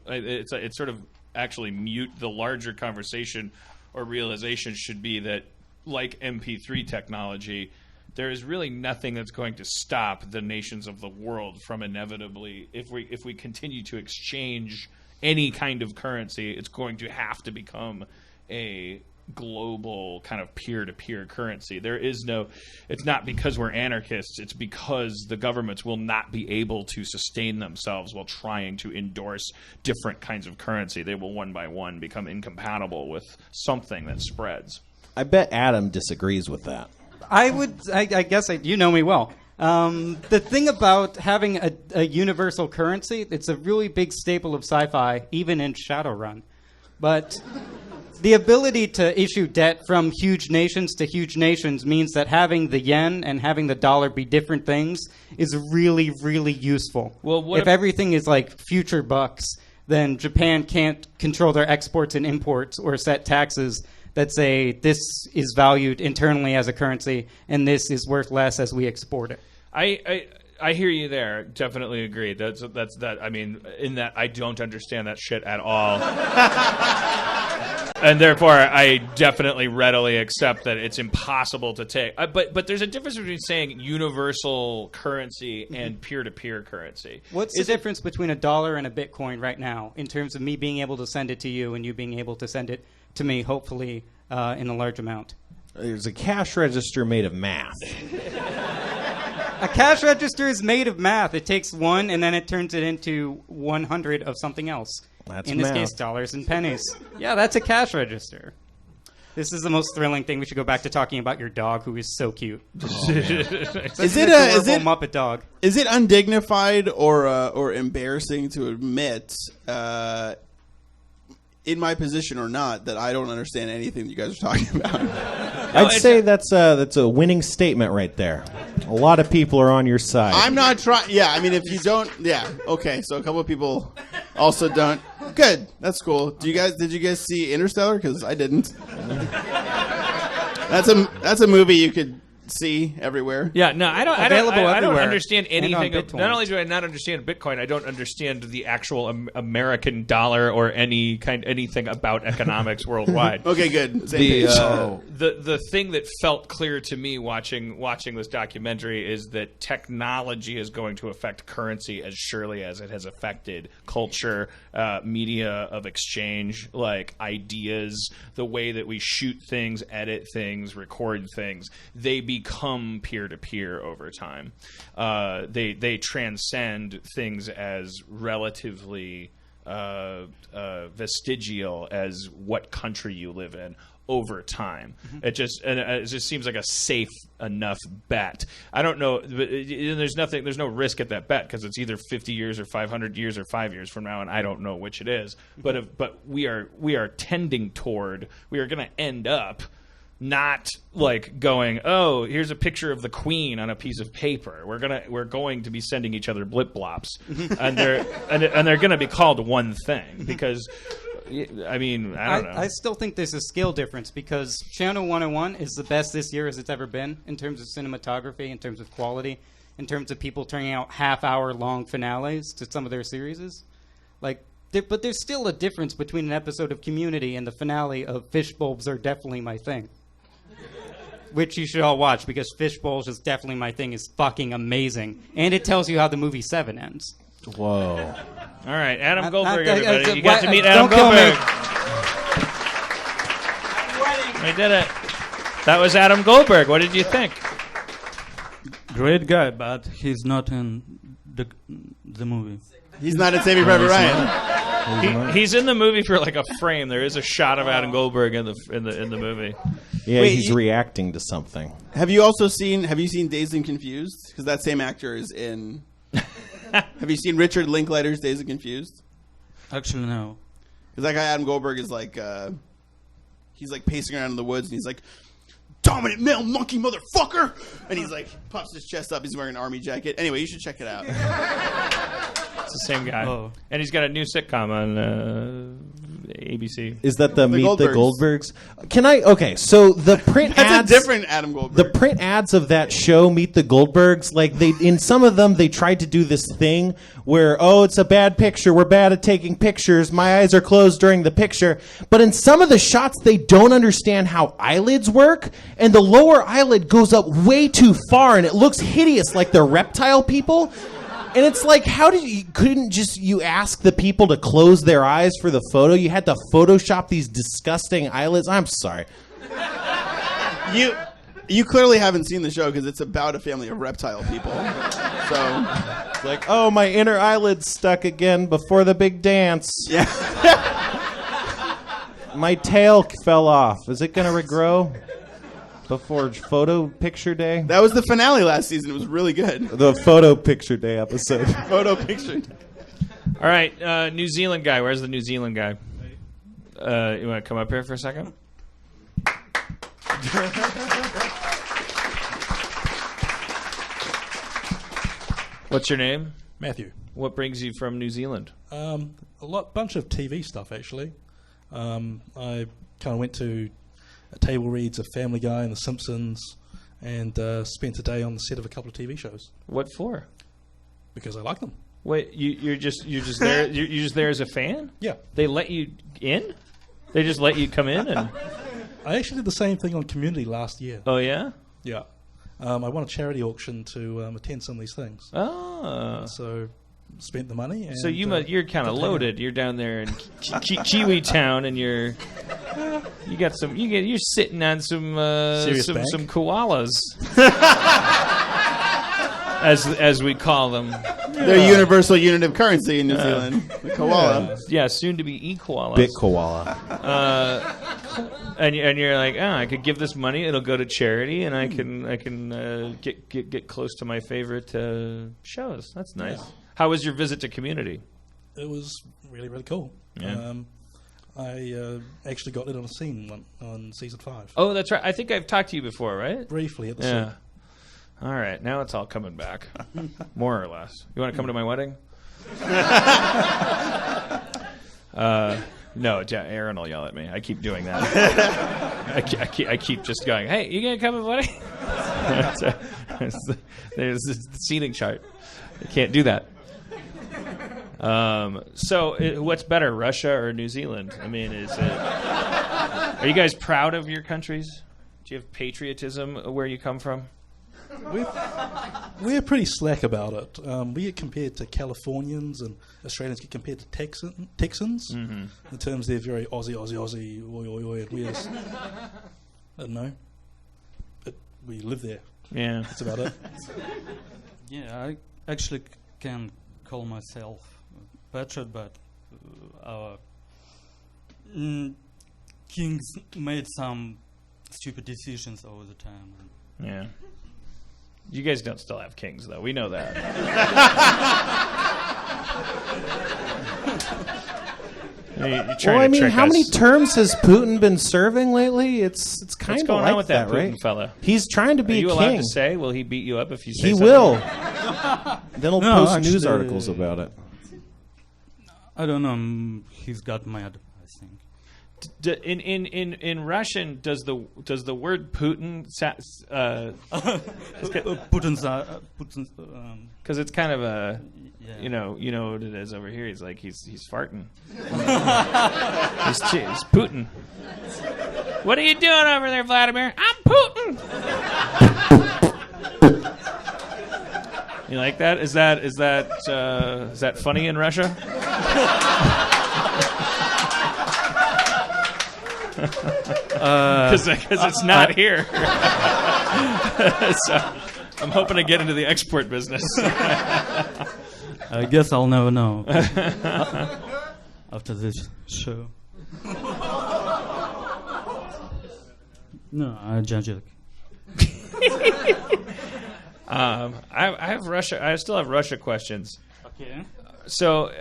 it's sort of actually mute. The larger conversation or realization should be that, like MP3 technology, there is really nothing that's going to stop the nations of the world from inevitably, if we continue to exchange any kind of currency, it's going to have to become a global kind of peer-to-peer currency. There is no, it's not because we're anarchists, it's because the governments will not be able to sustain themselves while trying to endorse different kinds of currency. They will one by one become incompatible with something that spreads. I bet Adam disagrees with that. I guess you know me well. The thing about having a universal currency, it's a really big staple of sci-fi, even in Shadowrun. But the ability to issue debt from huge nations to huge nations means that having the yen and having the dollar be different things is really, really useful. Well, if everything is like future bucks, then Japan can't control their exports and imports or set taxes that say this is valued internally as a currency and this is worth less as we export it. I hear you there. Definitely agree. That's that. I mean, in that I don't understand that shit at all. And therefore, I definitely readily accept that it's impossible to take. But there's a difference between saying universal currency and peer-to-peer currency. What's the difference between a dollar and a Bitcoin right now in terms of me being able to send it to you and you being able to send it to me, hopefully, in a large amount? There's a cash register made of math. A cash register is made of math. It takes one and then it turns it into 100 of something else. That's in this math. case, dollars and pennies. Yeah, that's a cash register. This is the most thrilling thing. We should go back to talking about your dog, who is so cute. Is it Muppet dog? Is it undignified or embarrassing to admit, in my position or not, that I don't understand anything you guys are talking about? I'd say that's a winning statement right there. A lot of people are on your side. I'm not trying. Yeah, I mean, if you don't, yeah, okay. So a couple of people also don't. Good, that's cool. Did you guys see Interstellar? Because I didn't. That's a movie you could see everywhere. Yeah, no, I don't everywhere. understand anything. And on Bitcoin. Not only do I not understand Bitcoin, I don't understand the actual American dollar or anything about economics worldwide. Okay, good. Same page. The thing that felt clear to me watching this documentary is that technology is going to affect currency as surely as it has affected culture, media of exchange, like ideas, the way that we shoot things, edit things, record things. They become peer-to-peer over time. They transcend things as relatively vestigial as what country you live in over time. It just seems like a safe enough bet. I don't know. There's no risk at that bet because it's either 50 years or 500 years or 5 years from now, and I don't know which it is. But we are tending toward. We are going to end up not like going, oh, here's a picture of the Queen on a piece of paper. We're going to be sending each other blip blops, and they're going to be called one thing because, I mean, I don't know. I still think there's a scale difference because Channel 101 is the best this year as it's ever been in terms of cinematography, in terms of quality, in terms of people turning out half-hour long finales to some of their series. But there's still a difference between an episode of Community and the finale of Fish Bulbs Are Definitely My Thing. which you should all watch because Fish Bowls is definitely my thing, is fucking amazing. And it tells you how the movie 7 ends. Whoa. All right, Adam Goldberg, everybody. You got to meet Adam don't kill me. Goldberg. We did it. That was Adam Goldberg. What did you think? Great guy, but he's not in the movie. He's not in Saving Private Ryan. He's in the movie for like a frame. There is a shot of Adam Goldberg in the movie. Yeah, Wait, he's reacting to something. Have you seen Dazed and Confused? Because that same actor is in. Have you seen Richard Linklater's Dazed and Confused? Actually, no. Because that guy Adam Goldberg is like, he's like pacing around in the woods, and he's like, "Dominant male monkey motherfucker!" And he's like, pops his chest up. He's wearing an army jacket. Anyway, you should check it out. It's the same guy. Oh. And he's got a new sitcom on ABC. Is that the Meet the Goldbergs. Goldbergs? Okay, so the print ads... That's a different Adam Goldberg. The print ads of that show, Meet the Goldbergs, like in some of them, they tried to do this thing where, it's a bad picture. We're bad at taking pictures. My eyes are closed during the picture. But in some of the shots, they don't understand how eyelids work, and the lower eyelid goes up way too far, and it looks hideous like they're reptile people. And it's like, couldn't you ask the people to close their eyes for the photo? You had to Photoshop these disgusting eyelids. I'm sorry. You clearly haven't seen the show because it's about a family of reptile people. So it's like, my inner eyelid's stuck again before the big dance. Yeah. My tail fell off. Is it going to regrow before photo picture day? That was the finale last season. It was really good. The photo picture day episode. Photo picture day. All right, New Zealand guy. Where's the New Zealand guy? You want to come up here for a second? What's your name? Matthew. What brings you from New Zealand? Bunch of TV stuff, actually. I kind of went to table reads of Family Guy and The Simpsons, and spent a day on the set of a couple of TV shows. What for? Because I like them. Wait, you're just there? You're just there as a fan? Yeah. They let you in? They just let you come in and? I actually did the same thing on Community last year. Oh yeah? Yeah. I won a charity auction to attend some of these things. Oh. So spent the money. And, so you're kind of loaded. You're down there in Kiwi Town, and you're sitting on some koalas, as we call them. They're a universal unit of currency in New Zealand. The koala. Yeah, soon to be e-koalas. Big koala. And you're like, I could give this money; it'll go to charity, and I can get close to my favorite shows. That's nice. Yeah. How was your visit to Community? It was really, really cool. Yeah. I actually got in on a scene on season 5. Oh, that's right. I think I've talked to you before, right? Briefly at the set. All right, now it's all coming back, more or less. You want to come to my wedding? No, Aaron will yell at me. I keep doing that. I keep just going, hey, you going to come to my wedding? There's the seating chart. I can't do that. So what's better, Russia or New Zealand? I mean, are you guys proud of your countries? Do you have patriotism where you come from? We're pretty slack about it. We get compared to Californians, and Australians get compared to Texans. Mm-hmm. In terms they're very Aussie, oi, oi, oi, and we're just, I don't know. We live there. Yeah. That's about it. Yeah, I actually can call myself patriot, but our kings made some stupid decisions over the time. Yeah. You guys don't still have kings, though. We know that. You're trying to trick how us. many terms has Putin been serving lately? It's kind of like on with that Putin right? fella? He's trying to be a king. Are you allowed to say? Will he beat you up if you say something? He will. Then he'll post actually, news articles about it. I don't know. He's got mad, I think. In Russian, does the word Putin Putin's because it's kind of a you know what it is over here. He's like he's farting. He's Putin. What are you doing over there, Vladimir? I'm Putin. You like that? Is that funny in Russia? Because it's not here. So I'm hoping to get into the export business. I guess I'll never know after this show. No, I judge it. I have Russia. I still have Russia questions. Okay. So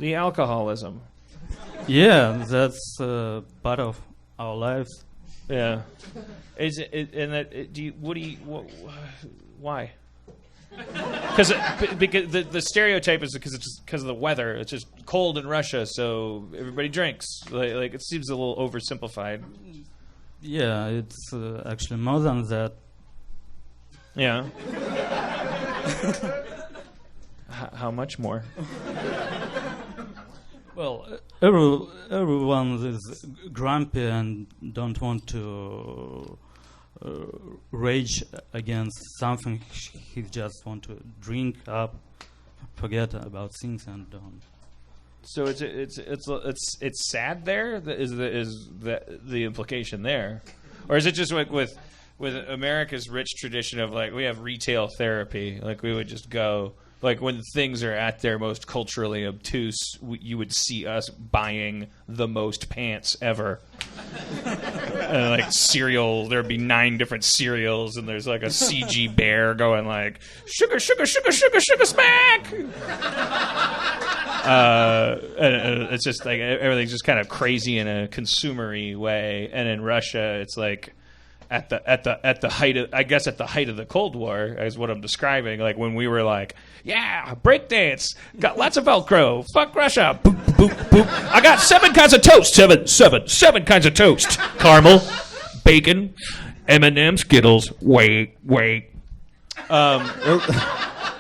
the alcoholism. Yeah, that's part of our lives. Yeah. Is it? And that? Why? Because the stereotype is because of the weather. It's just cold in Russia, so everybody drinks. Like it seems a little oversimplified. Yeah, it's actually more than that. Yeah. How much more? Well, everyone is grumpy and don't want to rage against something. He just want to drink up, forget about things, and So it's sad. There is the implication there, or is it just like with America's rich tradition of like we have retail therapy, like we would just go. Like when things are at their most culturally obtuse, you would see us buying the most pants ever. Like cereal, there'd be 9 different cereals, and there's like a CG bear going like sugar, sugar, sugar, sugar, sugar smack. And it's just like everything's just kind of crazy in a consumery way. And in Russia, it's like. At the height of the Cold War is what I'm describing. Like when we were like, yeah, breakdance, got lots of Velcro, fuck Russia, boop boop boop. I got 7 kinds of toast, seven kinds of toast, caramel, bacon, M&M, Skittles. Wait.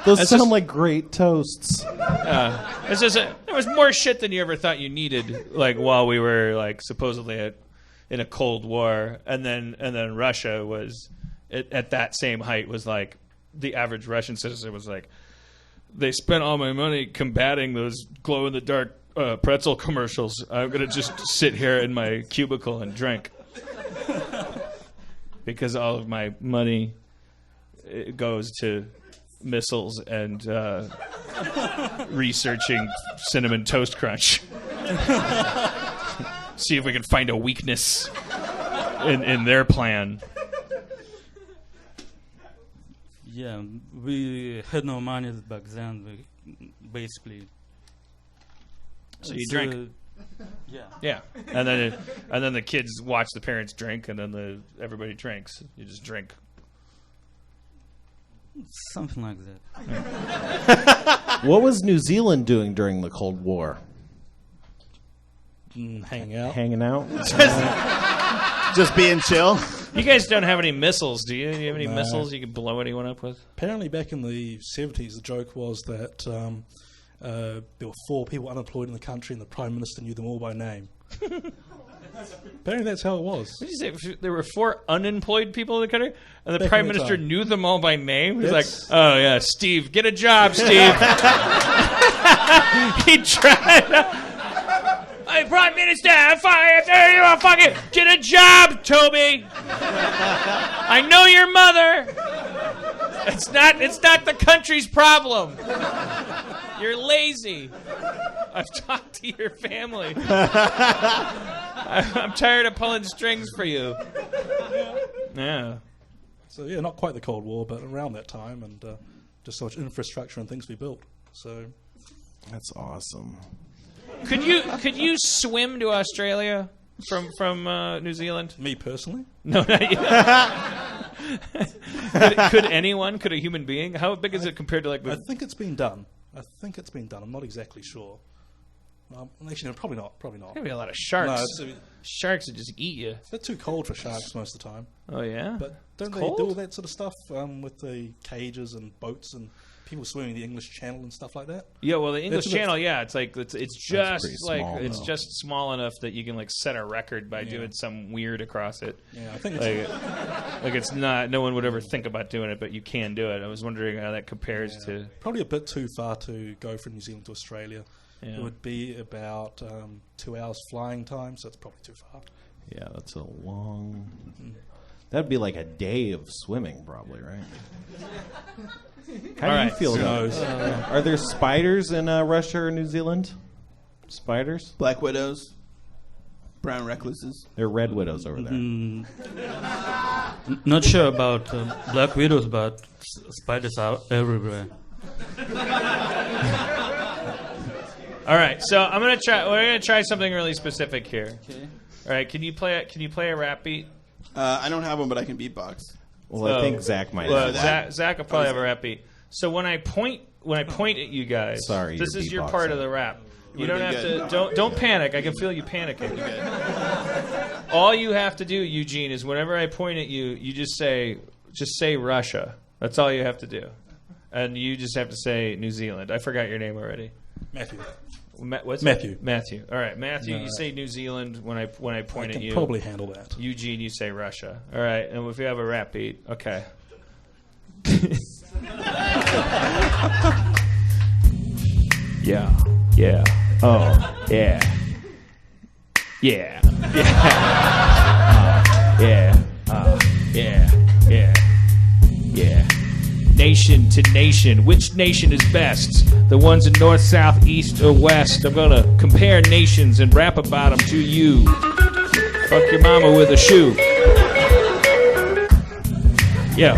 Those sound like great toasts. It's just there was more shit than you ever thought you needed. Like while we were like supposedly in a Cold War, and then Russia was at that same height was like the average Russian citizen was like, they spent all my money combating those glow in the dark pretzel commercials. I'm gonna just sit here in my cubicle and drink because all of my money goes to missiles and researching Cinnamon Toast Crunch. See if we can find a weakness in their plan. Yeah, we had no money back then. We basically. So you drink. Yeah. And then the kids watch the parents drink, and then everybody drinks. You just drink. Something like that. What was New Zealand doing during the Cold War? Hanging out. Just being chill. You guys don't have any missiles, do you? Do you have any missiles you can blow anyone up with? Apparently back in the 70s, the joke was that there were 4 people unemployed in the country and the Prime Minister knew them all by name. Apparently that's how it was. What did you say? There were 4 unemployed people in the country, and the Prime Minister knew them all by name? He's like, oh, yeah, Steve, get a job, Steve. He tried... Hey, Prime Minister, I'm fired. You want fucking get a job, Toby. I know your mother. It's not the country's problem. You're lazy. I've talked to your family. I'm tired of pulling strings for you. Yeah. So yeah, not quite the Cold War, but around that time, and just so much infrastructure and things we built. So that's awesome. Could you swim to Australia from New Zealand? Me personally? No, not you. Could anyone? Could a human being? How big is it compared to like? I think it's been done. I'm not exactly sure. Actually, no, probably not. Probably not. There'd be a lot of sharks. No, it's Sharks would just eat you. they're too cold for sharks most of the time. Oh yeah. But don't It's they cold? do all that sort of stuff with the cages and boats and people swimming the English Channel and stuff like that? Yeah, well, the English It's a bit- Channel, yeah, it's like it's just pretty like small, it's though. just small enough that you can like set a record by doing some weird across it. Yeah, I think it's Like it's not. No one would ever think about doing it, but you can do it. I was wondering how that compares to. probably a bit too far to go from New Zealand to Australia. Yeah. It would be about 2 hours flying time, so it's probably too far. Yeah, that's a long. That'd be like a day of swimming, probably, right? How do you right, feel who about knows? it? Are there spiders in Russia or New Zealand? Spiders? Black widows, brown recluses. They're red widows over there. Not sure about black widows, but spiders are everywhere. All right, so I'm gonna try. We're gonna try something really specific here. Okay. All right, can you play a rap beat? I don't have one, but I can beatbox. Well, I think Zach might. Well, have. Zach will probably have a rap beat. So when I point at you guys, Sorry, this you're is your beatboxing. part of the rap. You don't would've have been to. Don't panic. I can feel you panicking. All you have to do, Eugene, is whenever I point at you, you just say Russia. That's all you have to do, and you just have to say New Zealand. I forgot your name already. Matthew. What's Matthew. It? Matthew. All right, Matthew. No, you say New Zealand when I point I at can you. probably handle that. Eugene, you say Russia. All right, and if you have a rap beat, okay. Yeah. Yeah. Oh. Yeah. Yeah. Yeah. Yeah. Yeah. Yeah. Nation to nation. Which nation is best? The ones in north, south, east, or west? I'm gonna compare nations and rap about them to you. Fuck your mama with a shoe. Yeah.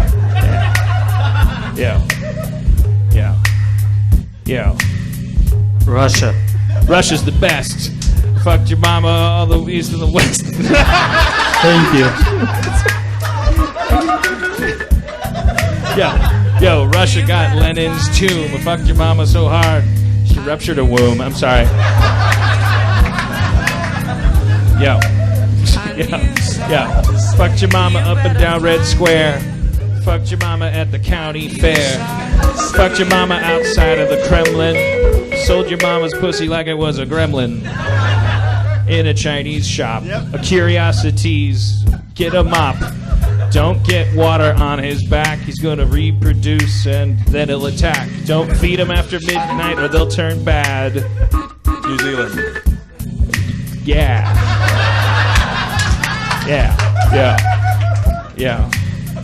Yeah. Yeah. Yeah. Russia. Russia's the best. Fucked your mama all the east and the west. Thank you. Yo, Russia got Lenin's tomb. Fucked your mama so hard she ruptured her womb. I'm sorry. Yo. Yeah. Fucked your mama up and down Red Square. Fucked your mama at the county fair. Fucked your mama outside of the Kremlin. Sold your mama's pussy like it was a gremlin. In a Chinese shop. A Curiosities. Get a mop. Don't get water on his back. He's gonna reproduce and then he'll attack. Don't feed him after midnight or they'll turn bad. New Zealand. Yeah.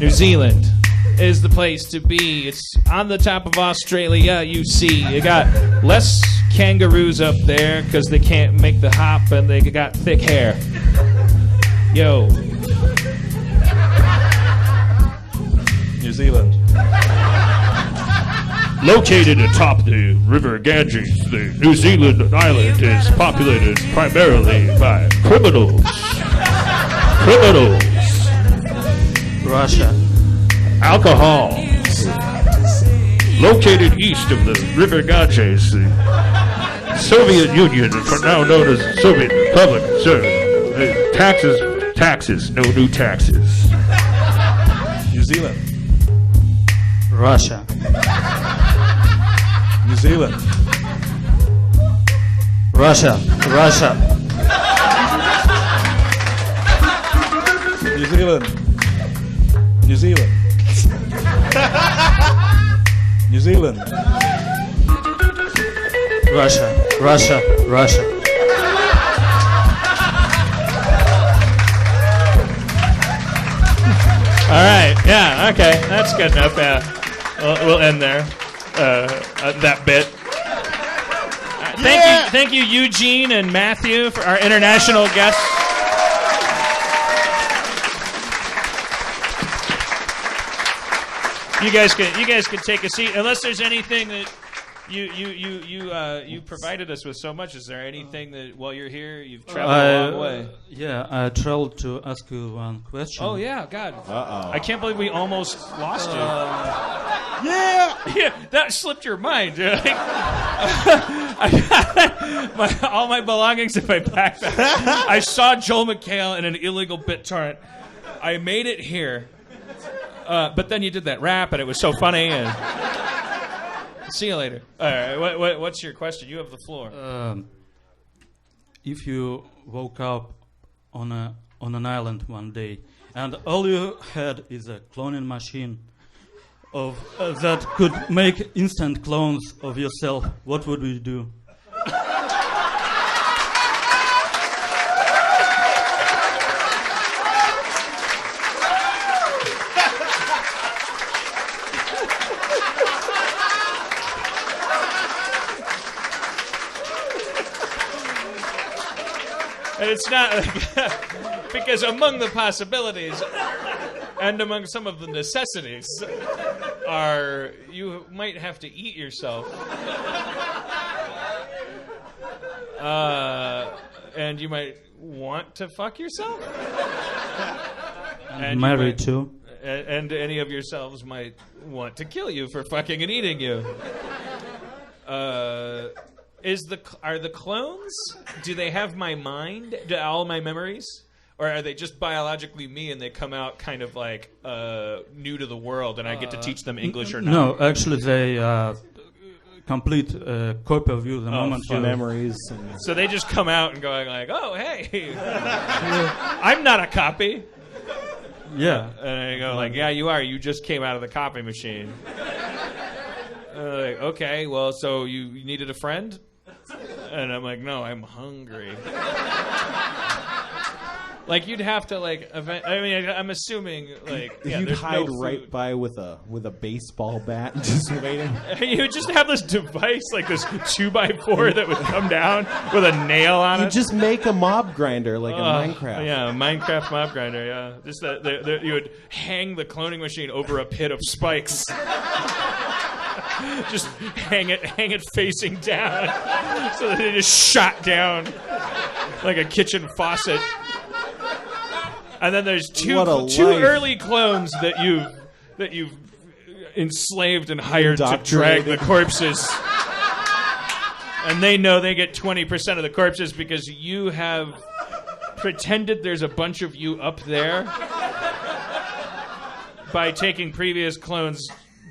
New Zealand is the place to be. It's on the top of Australia, you see. You got less kangaroos up there because they can't make the hop and they got thick hair. Yo. New Zealand. Located atop the River Ganges, the New Zealand island is populated primarily by criminals. Russia. Alcohol. Located east of the River Ganges, the Soviet Union, now known as the Soviet Republic. So, taxes, no new taxes. New Zealand. Russia. New Zealand. Russia. New Zealand. New Zealand. New Zealand. Russia. All right. Yeah. Okay. That's good enough. Yeah. We'll end there. That bit. Thank you, Eugene and Matthew, for our international guests. You guys can take a seat. Unless there's anything that You provided us with so much. Is there anything that while you're here you've traveled a long way? Yeah, I traveled to ask you one question. Oh yeah, God. Uh-oh. I can't believe we almost lost you. Yeah. That slipped your mind. You're like, all my belongings in my backpack. I saw Joel McHale in an illegal BitTorrent. I made it here, but then you did that rap, and it was so funny. And see you later. All right, what's your question? You have the floor. If you woke up on an island one day, and all you had is a cloning machine of that could make instant clones of yourself, what would you do? And it's not because among the possibilities and among some of the necessities are you might have to eat yourself, and you might want to fuck yourself, And married too. and any of yourselves might want to kill you for fucking and eating you. Are the clones? Do they have my mind? All my memories? Or are they just biologically me and they come out kind of like new to the world and I get to teach them English or not? No, actually they complete copy of you the moment you... Memories. So they just come out and going like, oh, hey, I'm not a copy. Yeah. And I go like, yeah, you are. You just came out of the copy machine. Like, okay, well, so you needed a friend? And I'm like, no, I'm hungry. Like, you'd have to, like, I mean, I'm assuming, like, yeah, You'd there's hide no food. right by with a baseball bat and just waiting. You would just have this device, like this 2x4 that would come down with a nail on You it. just make a mob grinder like in Minecraft. Yeah, a Minecraft mob grinder, yeah. Just that you would hang the cloning machine over a pit of spikes. Just hang it facing down so that it just shot down like a kitchen faucet. And then there's two life. early clones that you've enslaved and hired to drag the corpses. And they know they get 20% of the corpses because you have pretended there's a bunch of you up there by taking previous clones'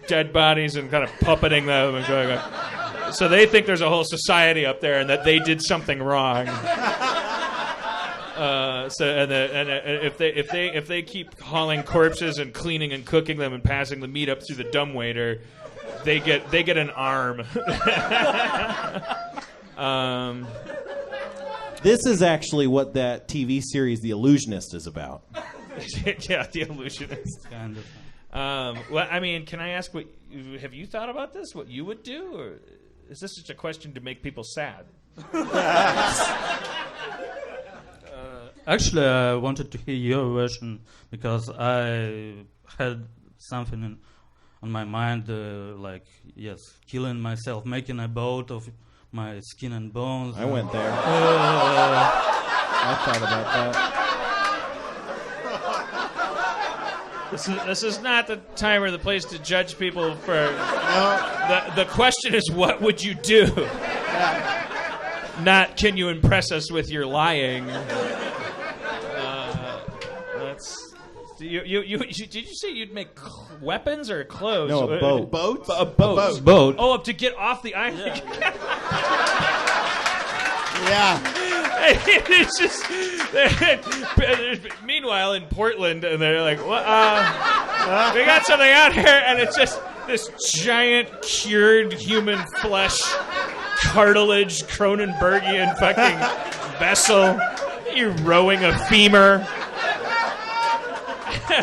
dead bodies and kind of puppeting them and going. So they think there's a whole society up there and that they did something wrong. If they keep hauling corpses and cleaning and cooking them and passing the meat up through the dumbwaiter, they get an arm. This is actually what that TV series The Illusionist is about. Yeah, The Illusionist. Kind of. Well, I mean, can I ask have you thought about this? What you would do, or is this just a question to make people sad? Actually, I wanted to hear your version because I had something on my mind, killing myself, making a boat of my skin and bones. I went there. I thought about that. This is not the time or the place to judge people for. The question is, what would you do? Not can you impress us with your lying. Did you say you'd make weapons or clothes? No, a boat. Boat? A boat. Boat. Oh, to get off the island. Yeah. It's just. Meanwhile, in Portland, and they're like, "What? We got something out here," and it's just this giant cured human flesh, cartilage, Cronenbergian fucking vessel. You're rowing a femur.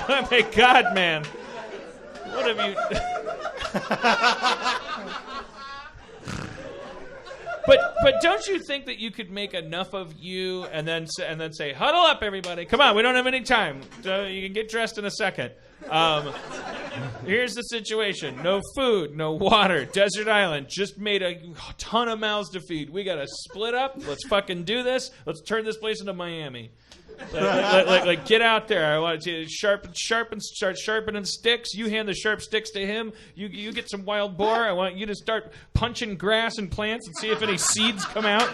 Oh my God, man! What have you? But don't you think that you could make enough of you and then say, huddle up, everybody! Come on, we don't have any time. You can get dressed in a second. Here's the situation. No food, no water, desert island. Just made a ton of mouths to feed. We got to split up. Let's fucking do this. Let's turn this place into Miami. Like, get out there. I want you to start sharpening sticks. You hand the sharp sticks to him. You get some wild boar. I want you to start punching grass and plants and see if any seeds come out.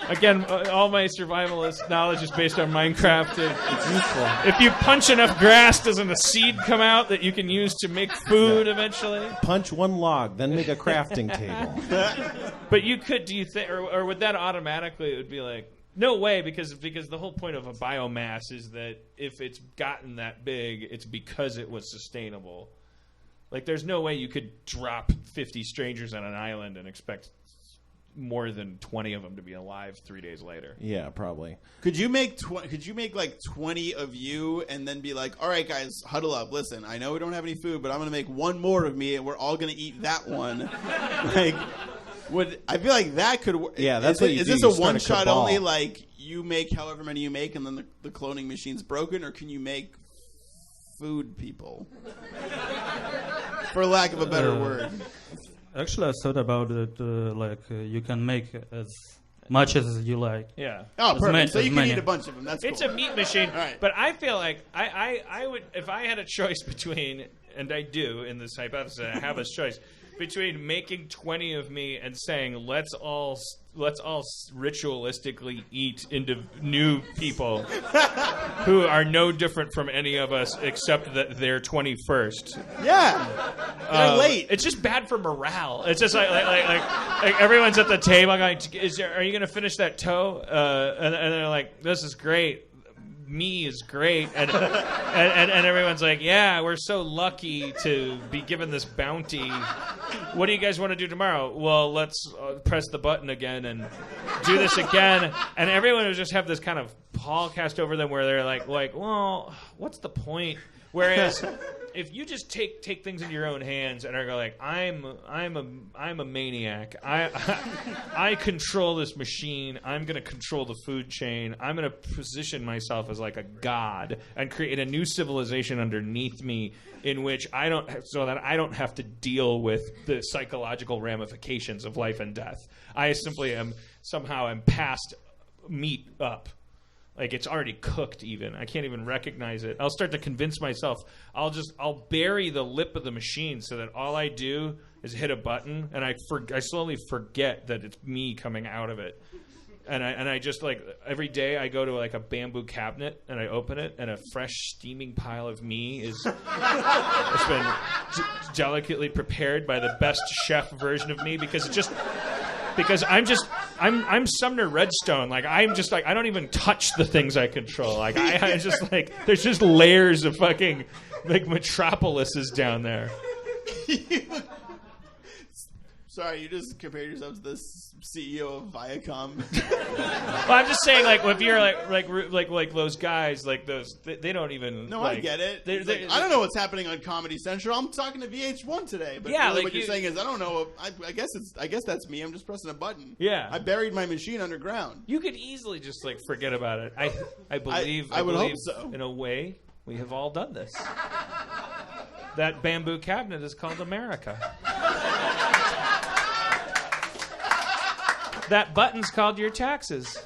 Again, all my survivalist knowledge is based on Minecraft. It's useful. If you punch enough grass, doesn't a seed come out that you can use to make food eventually? Punch one log, then make a crafting table. But you could, do you think, or would that automatically, it would be like, no way, because the whole point of a biomass is that if it's gotten that big, it's because it was sustainable. Like, there's no way you could drop 50 strangers on an island and expect more than 20 of them to be alive 3 days later. Yeah, probably. Could you make like 20 of you and then be like, all right, guys, huddle up. Listen, I know we don't have any food, but I'm going to make one more of me, and we're all going to eat that one. Like... I feel like that could work. Yeah, that's what you do. Is this You a start a one-shot cabal. only, like, you make however many you make and then the cloning machine's broken, or can you make food people? For lack of a better word. Actually, I thought about it, you can make as much as you like. Yeah. Oh, perfect. So you can many. eat a bunch of them. That's It's cool. a meat machine. All right. But I feel like I would, if I had a choice between, and I do in this hypothesis, I have a choice between making 20 of me and saying let's all ritualistically eat into new people who are no different from any of us except that they're 21st. Yeah. They're late. It's just bad for morale. It's just like everyone's at the table going, are you going to finish that toe? And they're like, this is great. Me is great, and everyone's like, yeah, we're so lucky to be given this bounty. What do you guys want to do tomorrow? Well, let's press the button again and do this again. And everyone would just have this kind of pall cast over them where they're like, well, what's the point? Whereas if you just take things into your own hands and are like, I'm a maniac. I control this machine. I'm going to control the food chain. I'm going to position myself as like a god and create a new civilization underneath me in which I don't have to deal with the psychological ramifications of life and death. I simply am past meat up. Like, it's already cooked even. I can't even recognize it. I'll start to convince myself. I'll bury the lip of the machine so that all I do is hit a button, and I slowly forget that it's me coming out of it. And I just, like, every day I go to, like, a bamboo cabinet, and I open it, and a fresh steaming pile of me it's been delicately prepared by the best chef version of me because I'm Sumner Redstone. Like, I'm just like, I don't even touch the things I control. Like, I just like, there's just layers of fucking like metropolises down there. Sorry, you just compared yourself to this CEO of Viacom. Well, I'm just saying, like, if you're like those guys, like those, they don't even. No, like, I get it. They're, I don't know what's happening on Comedy Central. I'm talking to VH1 today, but yeah, really like what you're saying is, I don't know. I guess that's me. I'm just pressing a button. Yeah, I buried my machine underground. You could easily just like forget about it. I believe. I would hope so. In a way, we have all done this. That bamboo cabinet is called America. That button's called your taxes.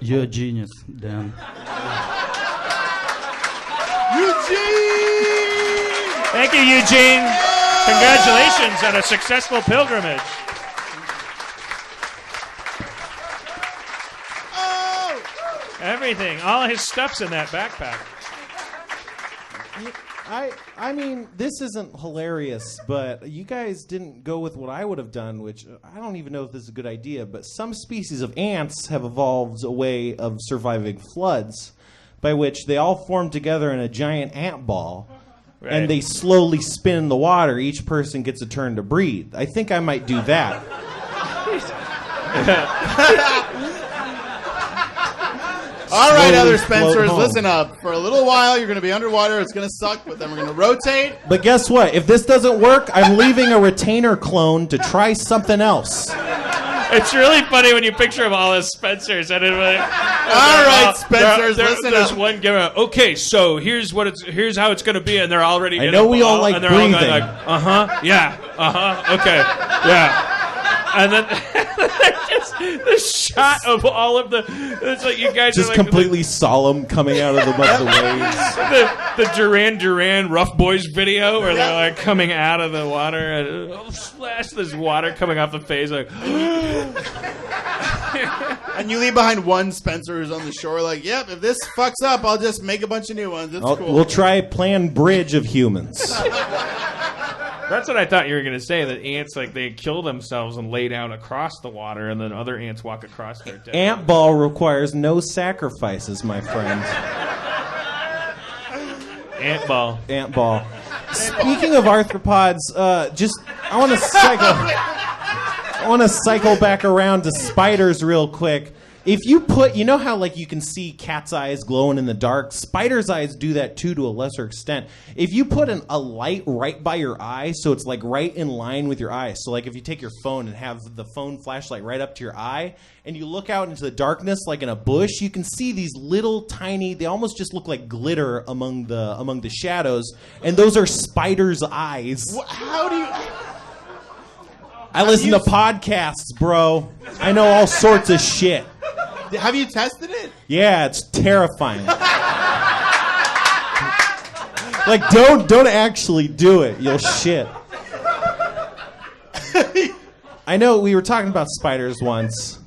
You're a genius, Dan. Eugene! Thank you, Eugene. Congratulations on a successful pilgrimage. Oh! Everything, all his stuff's in that backpack. I mean, this isn't hilarious, but you guys didn't go with what I would have done, which I don't even know if this is a good idea, but some species of ants have evolved a way of surviving floods by which they all form together in a giant ant ball, Right. and they slowly spin in the water. Each person gets a turn to breathe. I think I might do that. All right, Slowly other float Spencers, home. listen up. For a little while, you're going to be underwater. It's going to suck, but then we're going to rotate. But guess what? If this doesn't work, I'm leaving a retainer clone to try something else. It's really funny when you picture them all as Spencers. And all right, Spencers, listen there's up. one giver. Okay, so here's how it's going to be, and they're already. I know we all like and they're breathing. all going like, yeah, okay, yeah. And then just the shot of all of the. It's like you guys just are like completely solemn coming out of the waves. the Duran Duran Rough Boys video where they're like coming out of the water and splash this water coming off the face like. And you leave behind one Spencer who's on the shore like, yep, if this fucks up, I'll just make a bunch of new ones. It's cool. We'll try planned bridge of humans. That's what I thought you were going to say, that ants, like, they kill themselves and lay down across the water, and then other ants walk across their dead. Ant ball requires no sacrifices, my friend. Ant ball. Ant ball. Speaking of arthropods, I want to cycle back around to spiders real quick. If you put, you know how like you can see cat's eyes glowing in the dark? Spiders' eyes do that too to a lesser extent. If you put a light right by your eye, so it's like right in line with your eye. So like if you take your phone and have the phone flashlight right up to your eye, and you look out into the darkness like in a bush, you can see these little tiny, they almost just look like glitter among the shadows, and those are spiders' eyes. How do you... I listen to podcasts, bro. I know all sorts of shit. Have you tested it? Yeah, it's terrifying. Like, don't actually do it. You'll shit. I know we were talking about spiders once.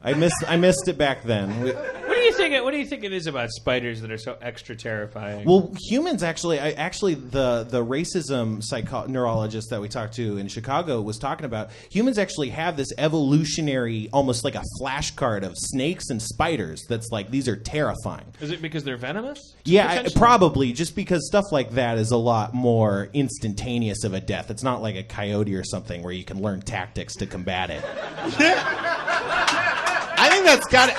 I missed it back then. What do you think it is about spiders that are so extra terrifying? Well, humans actually, the racism neurologist that we talked to in Chicago was talking about, humans actually have this evolutionary, almost like a flashcard of snakes and spiders that's like, these are terrifying. Is it because they're venomous? Yeah, probably, just because stuff like that is a lot more instantaneous of a death. It's not like a coyote or something where you can learn tactics to combat it. I think that's got it.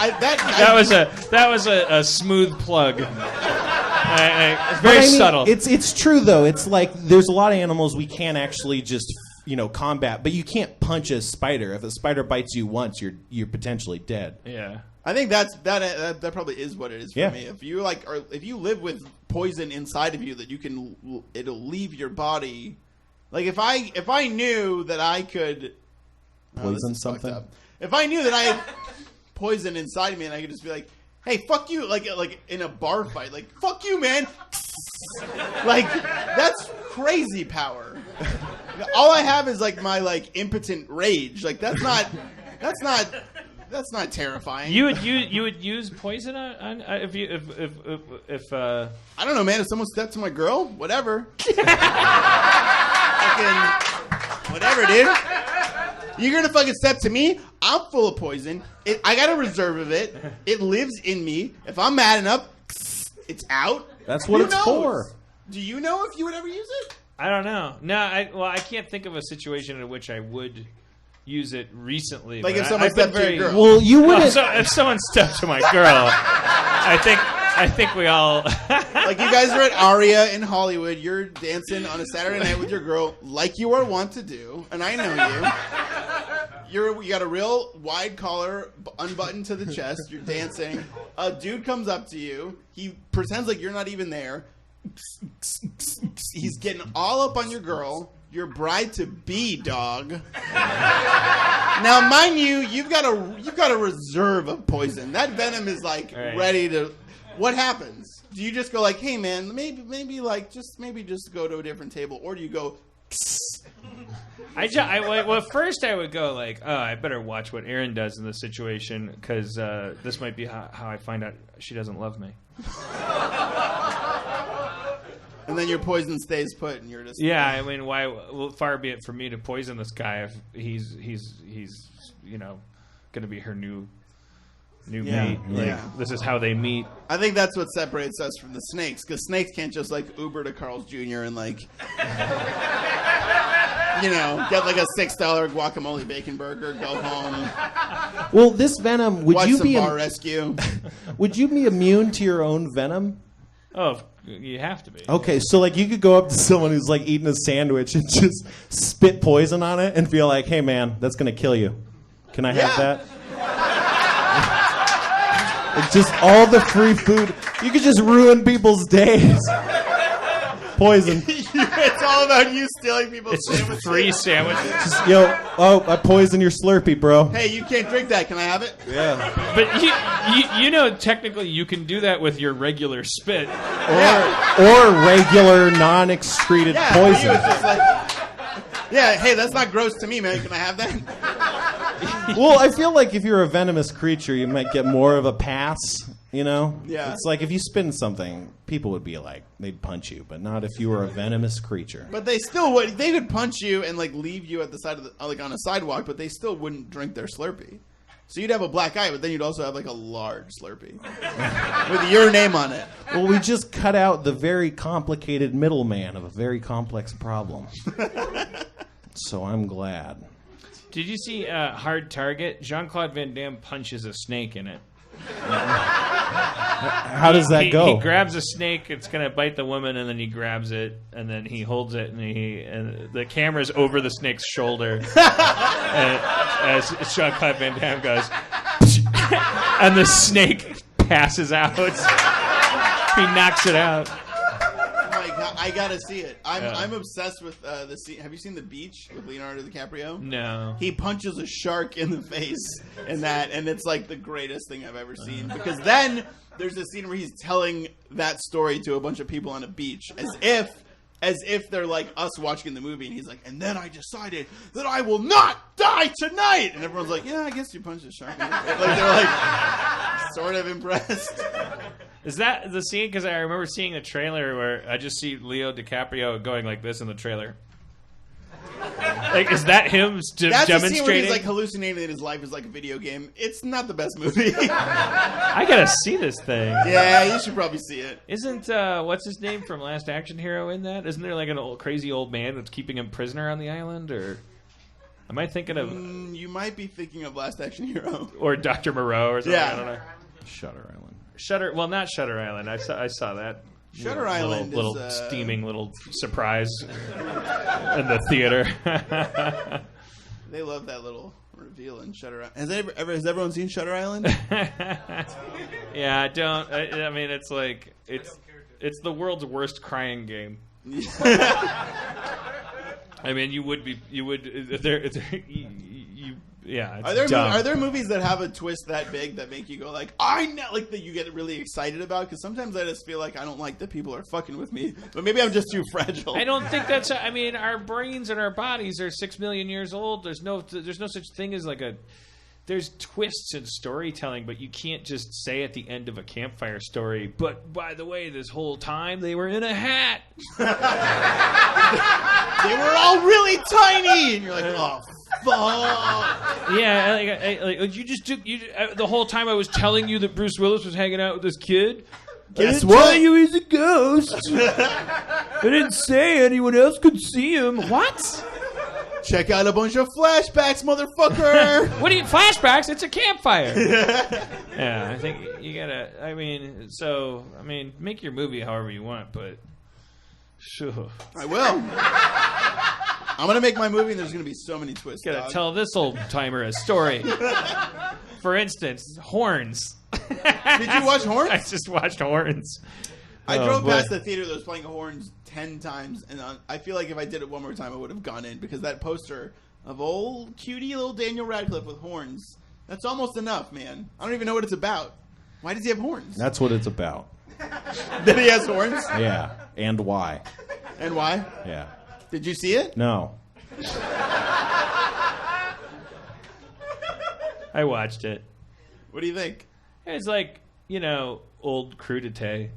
That was a smooth plug. It's very subtle. It's true though. It's like there's a lot of animals we can't actually just combat, but you can't punch a spider. If a spider bites you once, you're potentially dead. Yeah. I think that probably is what it is for me. If you if you live with poison inside of you that it'll leave your body. Like if I knew that I could poison something. If I knew that I had poison inside of me and I could just be like, hey, fuck you, like in a bar fight, like, fuck you, man. Like, that's crazy power. All I have is like my impotent rage. Like that's not terrifying. You would use poison on if I don't know, man. If someone stepped to my girl, whatever. Whatever, dude. You're gonna fucking step to me? I'm full of poison. I got a reserve of it. It lives in me. If I'm mad enough, it's out. That's what it's for. Do you know if you would ever use it? I don't know. No, I can't think of a situation in which I would use it recently. Like if someone stepped to your girl. Well, you wouldn't. If someone stepped to my girl, I think we all. Like you guys are at Aria in Hollywood. You're dancing on a Saturday night with your girl, like you are wont to do, and I know you. You got a real wide collar, unbuttoned to the chest. You're dancing. A dude comes up to you. He pretends like you're not even there. He's getting all up on your girl. Your bride-to-be, dog. Now, mind you, you've got a reserve of poison. That venom is ready to. What happens? Do you just go like, hey man, maybe just go to a different table, or do you go? Well, first I would go like, oh, I better watch what Erin does in this situation because this might be how I find out she doesn't love me. And then your poison stays put, and you're just I mean, why? Well, far be it for me to poison this guy if he's going to be her new mate. This is how they meet. I think that's what separates us from the snakes, because snakes can't just Uber to Carl's Jr. and get like a $6 guacamole bacon burger, go home. Well, this venom, watch some bar rescue. Would you be immune to your own venom? Oh, you have to be. Okay, so you could go up to someone who's eating a sandwich and just spit poison on it and feel like, hey man, that's gonna kill you. Can I have that? It's just all the free food. You could just ruin people's days. Poison. It's all about you stealing people's sandwiches. Free sandwiches. Just, I poison your Slurpee, bro. Hey, you can't drink that. Can I have it? Yeah. But you know, technically, you can do that with your regular spit. Or regular non-excreted poison. You, it's just like, yeah, hey, that's not gross to me, man. Can I have that? Well, I feel like if you're a venomous creature, you might get more of a pass, you know? Yeah. It's like if you spin something, people would be like, they'd punch you, but not if you were a venomous creature. But they still would. They would punch you and like leave you at the side of the, like on a sidewalk, but they still wouldn't drink their Slurpee. So you'd have a black eye, but then you'd also have like a large Slurpee with your name on it. Well, we just cut out the very complicated middleman of a very complex problem. So I'm glad. Did you see Hard Target? Jean-Claude Van Damme punches a snake in it. How does that go? He grabs a snake, it's going to bite the woman, and then he grabs it, and then he holds it, and the camera's over the snake's shoulder. As Jean-Claude Van Damme goes, and the snake passes out. He knocks it out. I gotta see it. I'm obsessed with the scene. Have you seen The Beach with Leonardo DiCaprio? No. He punches a shark in the face in that, and it's like the greatest thing I've ever seen. Because then there's a scene where he's telling that story to a bunch of people on a beach, as if they're like us watching the movie, and he's like, and then I decided that I will not die tonight, and everyone's like, yeah, I guess you punched a shark in the face. Like they're like sort of impressed. Is that the scene? Because I remember seeing a trailer where I just see Leo DiCaprio going like this in the trailer. Like, is that him That's demonstrating? That's the scene where he's like hallucinating that his life is like a video game. It's not the best movie. I gotta see this thing. Yeah, you should probably see it. Isn't what's his name from Last Action Hero in that? Isn't there like an crazy old man that's keeping him prisoner on the island? Or am I thinking of? You might be thinking of Last Action Hero or Dr. Moreau or something. Yeah. I don't know. Shutter Island. Well, not Shutter Island. I saw that. Shutter Island little is steaming little surprise in the theater. They love that little reveal in Shutter Island. Has everyone seen Shutter Island? Yeah, I don't. I mean, it's like it's the world's worst crying game. I mean, you would. Yeah, it's dumb. Are there movies that have a twist that big that make you go like, I know, like that you get really excited about? Because sometimes I just feel like I don't like that people are fucking with me, but maybe I'm just too fragile. I don't think that's. I mean, our brains and our bodies are 6 million years old. There's no such thing as like a. There's twists in storytelling, but you can't just say at the end of a campfire story, but by the way, this whole time they were in a hat. They were all really tiny, and you're like, oh. Fuck. Yeah, like you just took the whole time I was telling you that Bruce Willis was hanging out with this kid. Guess I didn't what? tell you he's a ghost. I didn't say anyone else could see him. What? Check out a bunch of flashbacks, motherfucker. What do you flashbacks? It's a campfire. Yeah, I think you gotta. I mean, make your movie however you want, but sure. I will. I'm gonna make my movie, and there's gonna be so many twists. Gotta tell this old timer a story. For instance, Horns. Did you watch Horns? I just watched Horns. I drove past the theater that was playing Horns 10 times, and I feel like if I did it one more time, I would have gone in, because that poster of old cutie little Daniel Radcliffe with horns, that's almost enough, man. I don't even know what it's about. Why does he have horns? That's what it's about. That he has horns? Yeah, and why? And why? Yeah. Did you see it? No. I watched it. What do you think? It's like, old crudité.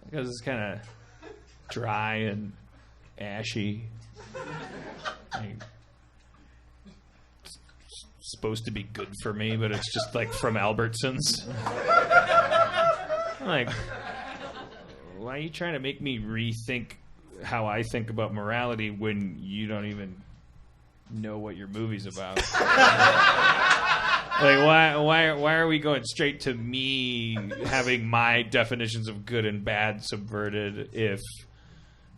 Because it's kind of dry and ashy. It's supposed to be good for me, but it's just like from Albertsons. I'm like, why are you trying to make me rethink how I think about morality when you don't even know what your movie's about? Like, why are we going straight to me having my definitions of good and bad subverted if,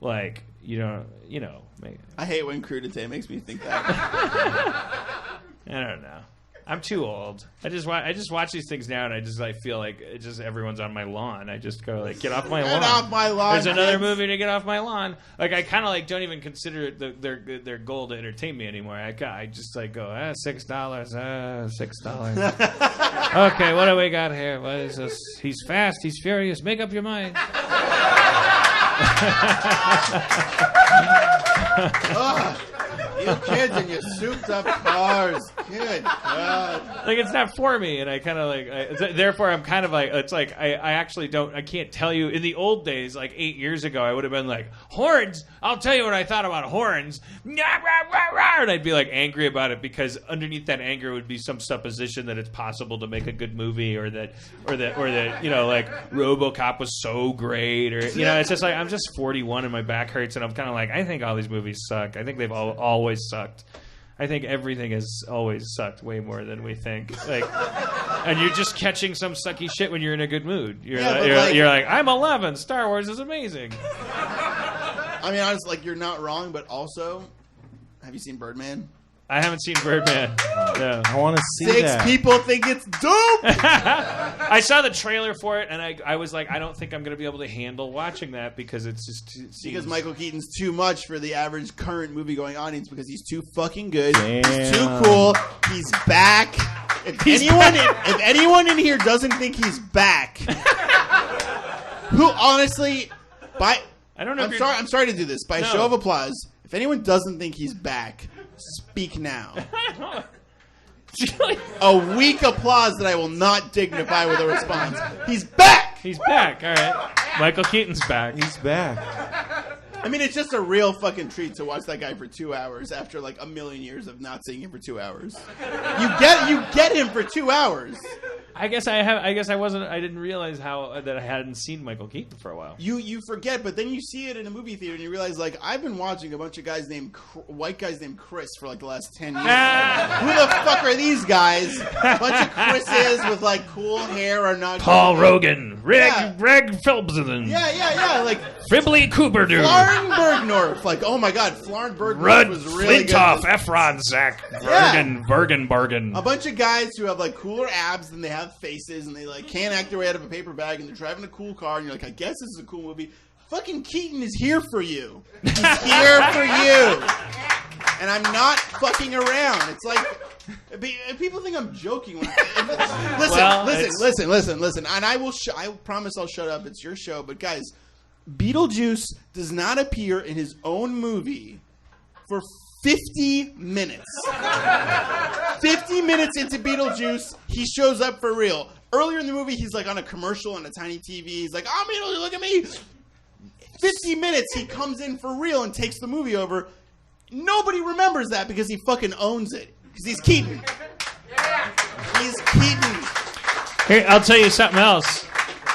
like, I hate when crudité makes me think that. I don't know. I'm too old. I just watch these things now, and I just feel like it just everyone's on my lawn. I just go like, get off my lawn. Get off my lawn. There's another kids. movie to get off my lawn. Like I kind of like don't even consider it their goal to entertain me anymore. I just like go $6, $6. Okay, what do we got here? What is this? He's fast. He's furious. Make up your mind. You kids and your souped up cars. Good God. Like it's not for me, and I kind of like. Therefore, I'm kind of like. It's like I actually don't. I can't tell you. In the old days, like 8 years ago, I would have been like horns. I'll tell you what I thought about horns. And I'd be like angry about it because underneath that anger would be some supposition that it's possible to make a good movie, or that like RoboCop was so great, or it's just like I'm just 41 and my back hurts, and I'm kind of like I think all these movies suck. I think they've always sucked. I think everything has always sucked way more than we think. Like, and you're just catching some sucky shit when you're in a good mood. You're like, I'm 11. Star Wars is amazing. I mean, honestly, like you're not wrong, but also, have you seen Birdman? I haven't seen Birdman. No. I want to see 6 that. people think it's dope. I saw the trailer for it, and I was like, I don't think I'm going to be able to handle watching that because it's just because Michael Keaton's too much for the average current movie-going audience because he's too fucking good. Damn. He's too cool. He's back. If anyone in here doesn't think he's back, who honestly, I don't know. I'm sorry to do this. By show of applause, if anyone doesn't think he's back, speak now. A weak applause that I will not dignify with a response. He's back! He's back, all right. Michael Keaton's back. He's back. I mean, it's just a real fucking treat to watch that guy for 2 hours after like a million years of not seeing him for 2 hours. You get him for 2 hours. I guess I didn't realize that I hadn't seen Michael Keaton for a while. You forget, but then you see it in a movie theater and you realize, like, I've been watching a bunch of white guys named Chris for like the last 10 years. Who the fuck are these guys? A bunch of Chris's with like cool hair are not. Paul Rogan, Reg Phelpsen, Yeah, like Fribley Cooper, dude. Florn Bergnorf, like, oh my god, Florn Bergnorf Rudd was really Flintoff, good. Efron, Zach, Yeah. Bergen. A bunch of guys who have like cooler abs than they have faces, and they like can't act their way out of a paper bag, and they're driving a cool car, and you're like, I guess this is a cool movie. Fucking Keaton is here for you. He's here for you. And I'm not fucking around. It's like people think I'm joking. Listen. And I promise I'll shut up. It's your show. But guys, Beetlejuice does not appear in his own movie for 50 minutes. 50 minutes into Beetlejuice, he shows up for real. Earlier in the movie, he's like on a commercial on a tiny TV. He's like, "Oh, Beetlejuice, look at me." 50 minutes, he comes in for real and takes the movie over. Nobody remembers that because he fucking owns it. Because he's Keaton. He's Keaton. Here, I'll tell you something else.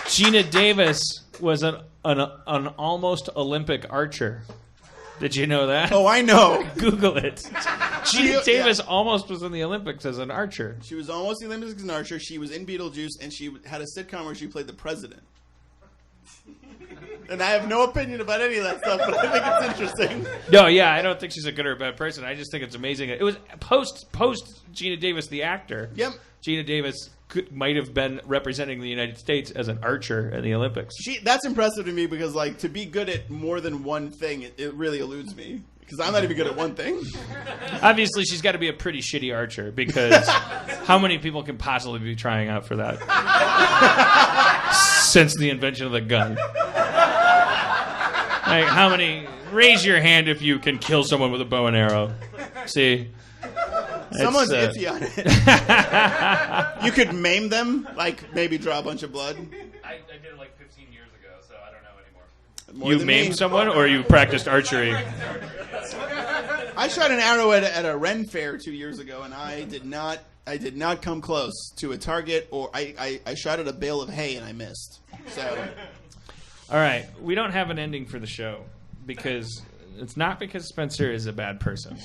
Gina Davis was an almost Olympic archer. Did you know that? Oh, I know. Google it. Gina Davis almost was in the Olympics as an archer. She was almost in the Olympics as an archer. She was in Beetlejuice, and she had a sitcom where she played the president. And I have no opinion about any of that stuff, but I think it's interesting. No, yeah, I don't think she's a good or a bad person. I just think it's amazing. It was post Gina Davis, the actor. Yep. Gina Davis might have been representing the United States as an archer in the Olympics. That's impressive to me because, like, to be good at more than one thing, it really eludes me. Because I'm not even good at one thing. Obviously, she's got to be a pretty shitty archer because how many people can possibly be trying out for that since the invention of the gun? Like, how many? Raise your hand if you can kill someone with a bow and arrow. See? Someone's iffy on it. You could maim them, like maybe draw a bunch of blood. I did it like 15 years ago, so I don't know anymore. You maimed someone, or you practiced archery? I shot an arrow at a Ren fair 2 years ago, and I did not come close to a target, or I shot at a bale of hay and I missed. So, all right, we don't have an ending for the show because it's not because Spencer is a bad person.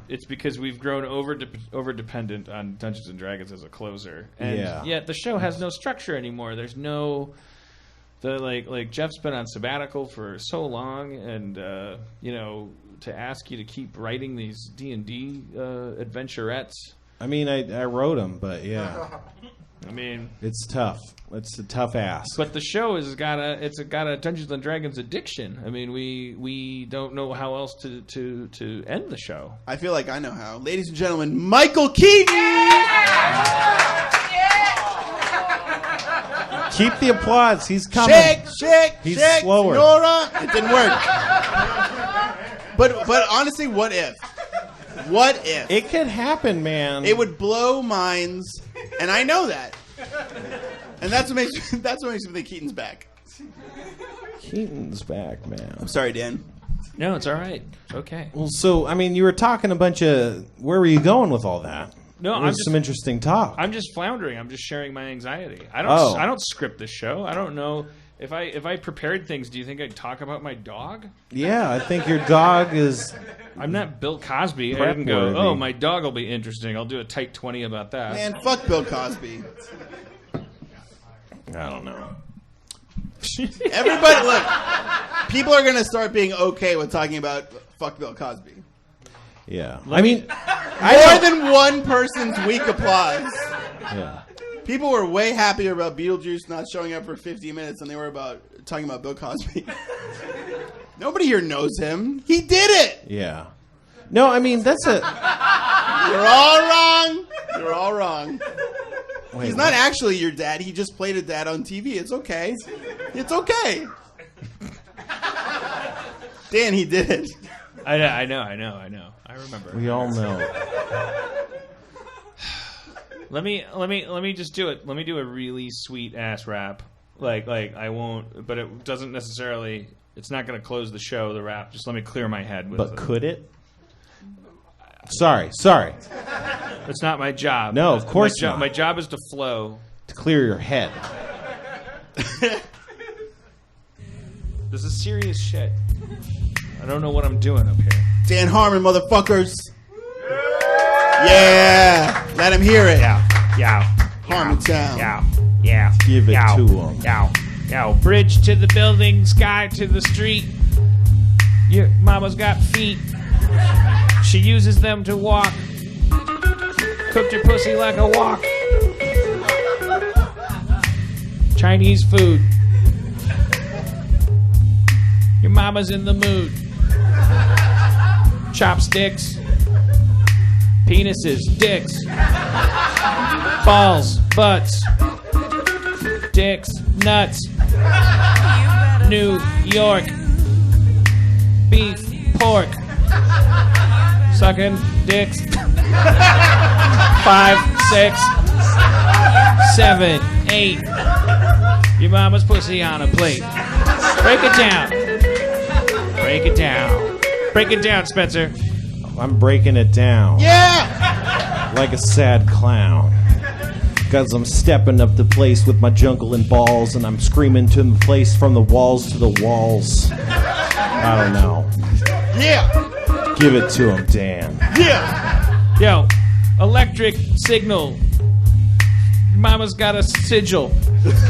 It's because we've grown over dependent on Dungeons and Dragons as a closer, and yet the show has no structure anymore. There's no like Jeff's been on sabbatical for so long, and to ask you to keep writing these D&D adventurettes. I mean, I wrote them, but yeah. I mean, it's tough. It's a tough ask. But the show has got a Dungeons and Dragons addiction. I mean, we don't know how else to end the show. I feel like I know how. Ladies and gentlemen, Michael Keaton. Keep the applause. He's coming. Shake. He's shake, slower. Senora. It didn't work. But honestly, what if? What if? It could happen, man. It would blow minds, and I know that. And that's what makes me think Keaton's back. Keaton's back, man. I'm sorry, Dan. No, it's all right. It's okay. Well, so I mean, you were talking a bunch of. Where were you going with all that? No, There's some interesting talk. I'm just floundering. I'm just sharing my anxiety. I don't script this show. I don't know if I prepared things. Do you think I'd talk about my dog? Yeah, I think your dog is. I'm not Bill Cosby. I didn't go, oh, my dog will be interesting. I'll do a tight 20 about that. Man, fuck Bill Cosby. I don't know. Everybody, look. People are going to start being okay with talking about fuck Bill Cosby. Yeah. I mean, more than one person's weak applause. Yeah. People were way happier about Beetlejuice not showing up for 50 minutes than they were about talking about Bill Cosby. Nobody here knows him. He did it. Yeah. No, I mean, that's a... You're all wrong. You're all wrong. Wait, He's not actually your dad. He just played a dad on TV. It's okay. It's okay. Dan, he did it. I know. I remember. We all know. Let me just do it. Let me do a really sweet ass rap. Like I won't, but it doesn't necessarily. It's not going to close the show. The rap. Just let me clear my head with. But it. Could it? Sorry. It's not my job. No, of course not. My job is to flow. To clear your head. This is serious shit. I don't know what I'm doing up here. Dan Harmon, motherfuckers. Yeah. Let him hear it. Yeah. Harmontown. Yeah. Give it to him. Yow. Bridge to the building, sky to the street. Your mama's got feet. She uses them to walk. Cooked your pussy like a wok. Chinese food. Your mama's in the mood. Chopsticks. Penises. Dicks. Balls. Butts. Dicks. Nuts. New York. Beef. Pork. Sucking dicks. 5, 6, 7, 8. Your mama's pussy on a plate. Break it down. Break it down, Spencer. I'm breaking it down. Yeah! Like a sad clown. Cause I'm stepping up the place with my jungle and balls, and I'm screaming to the place from the walls to the walls. I don't know. Yeah! Give it to him, Dan. Yeah! Yo, electric signal. Mama's got a sigil.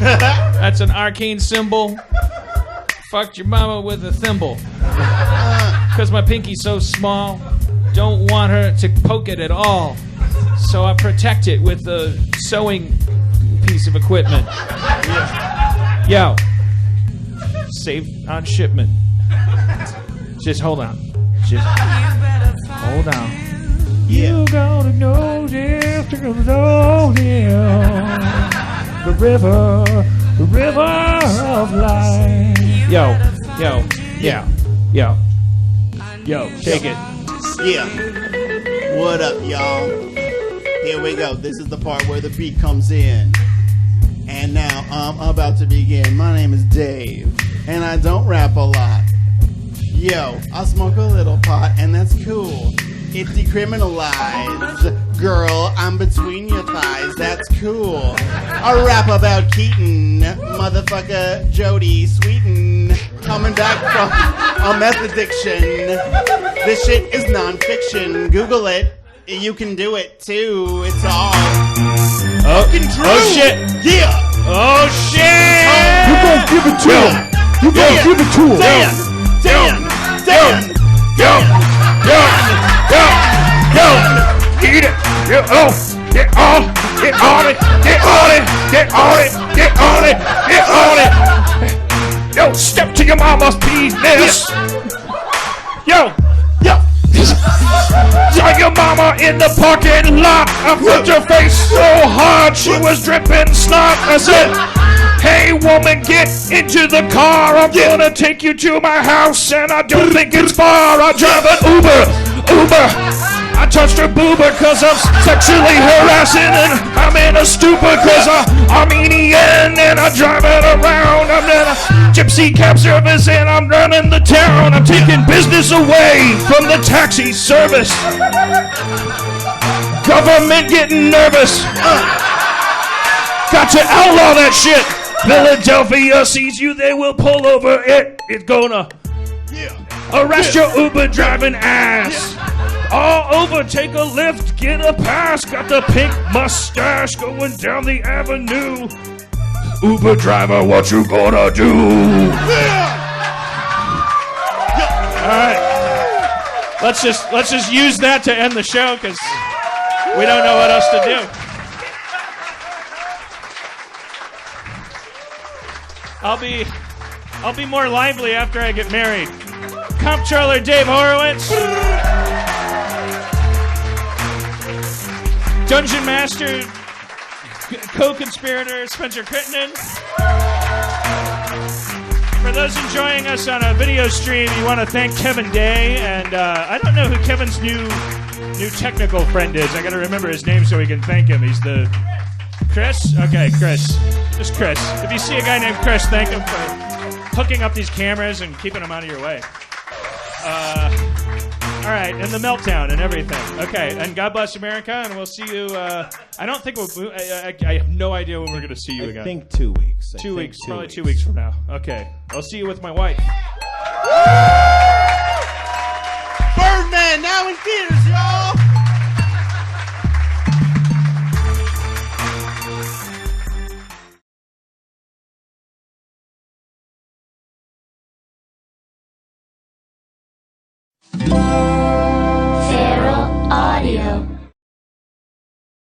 That's an arcane symbol. Fucked your mama with a thimble. Cause my pinky's so small. Don't want her to poke it at all. So I protect it with a sewing piece of equipment. Yo, safe on shipment. Just hold on. Hold on. You gotta know this, the river of life. Yo, take it. Yeah. What up, y'all? Here we go. This is the part where the beat comes in. And now I'm about to begin. My name is Dave, and I don't rap a lot. Yo, I smoke a little pot, and that's cool. It's decriminalized. Girl, I'm between your thighs, that's cool. I rap about Keaton, motherfucker Jody Sweeten, coming back from a meth addiction. This shit is non-fiction. Google it. You can do it too. It's all fucking true. Oh shit. Yeah. Oh shit. You gon' give it to him. You gon' give it to him. Dan. yo, yo, yo, yo, eat it, yo, oh, get on it, get on it, get on it, get on it, get on it, get on it. Yo, step to your mama's penis. Yo, yo. Saw your mama in the parking lot. I flipped her face so hard she was dripping snot. I said, hey woman, get into the car. I'm gonna take you to my house and I don't think it's far. I drive an Uber. I touched her boober cause I'm sexually harassing and I'm in a stupor cause I'm Armenian and I'm driving around. I'm in a gypsy cab service and I'm running the town. I'm taking business away from the taxi service. Government getting nervous. Got to outlaw that shit. Philadelphia sees you, they will pull over it. It's gonna arrest your Uber driving ass. All over, take a lift, get a pass. Got the pink mustache going down the avenue. Uber driver, what you gonna do? All right, let's just use that to end the show because we don't know what else to do. I'll be more lively after I get married. Comptroller Dave Horwitz. Dungeon Master, co-conspirator Spencer Crittenden. For those enjoying us on a video stream, you want to thank Kevin Day, and I don't know who Kevin's new technical friend is. I got to remember his name so we can thank him. He's the Chris. Okay, Chris. Just Chris. If you see a guy named Chris, thank him for hooking up these cameras and keeping them out of your way. All right, and the Meltdown and everything. Okay, and God bless America, and we'll see you. I don't think we'll. I have no idea when we're going to see you again. I think 2 weeks. 2 weeks, probably 2 weeks from now. Okay, I'll see you with my wife. Birdman now in theaters, y'all. Feral Audio.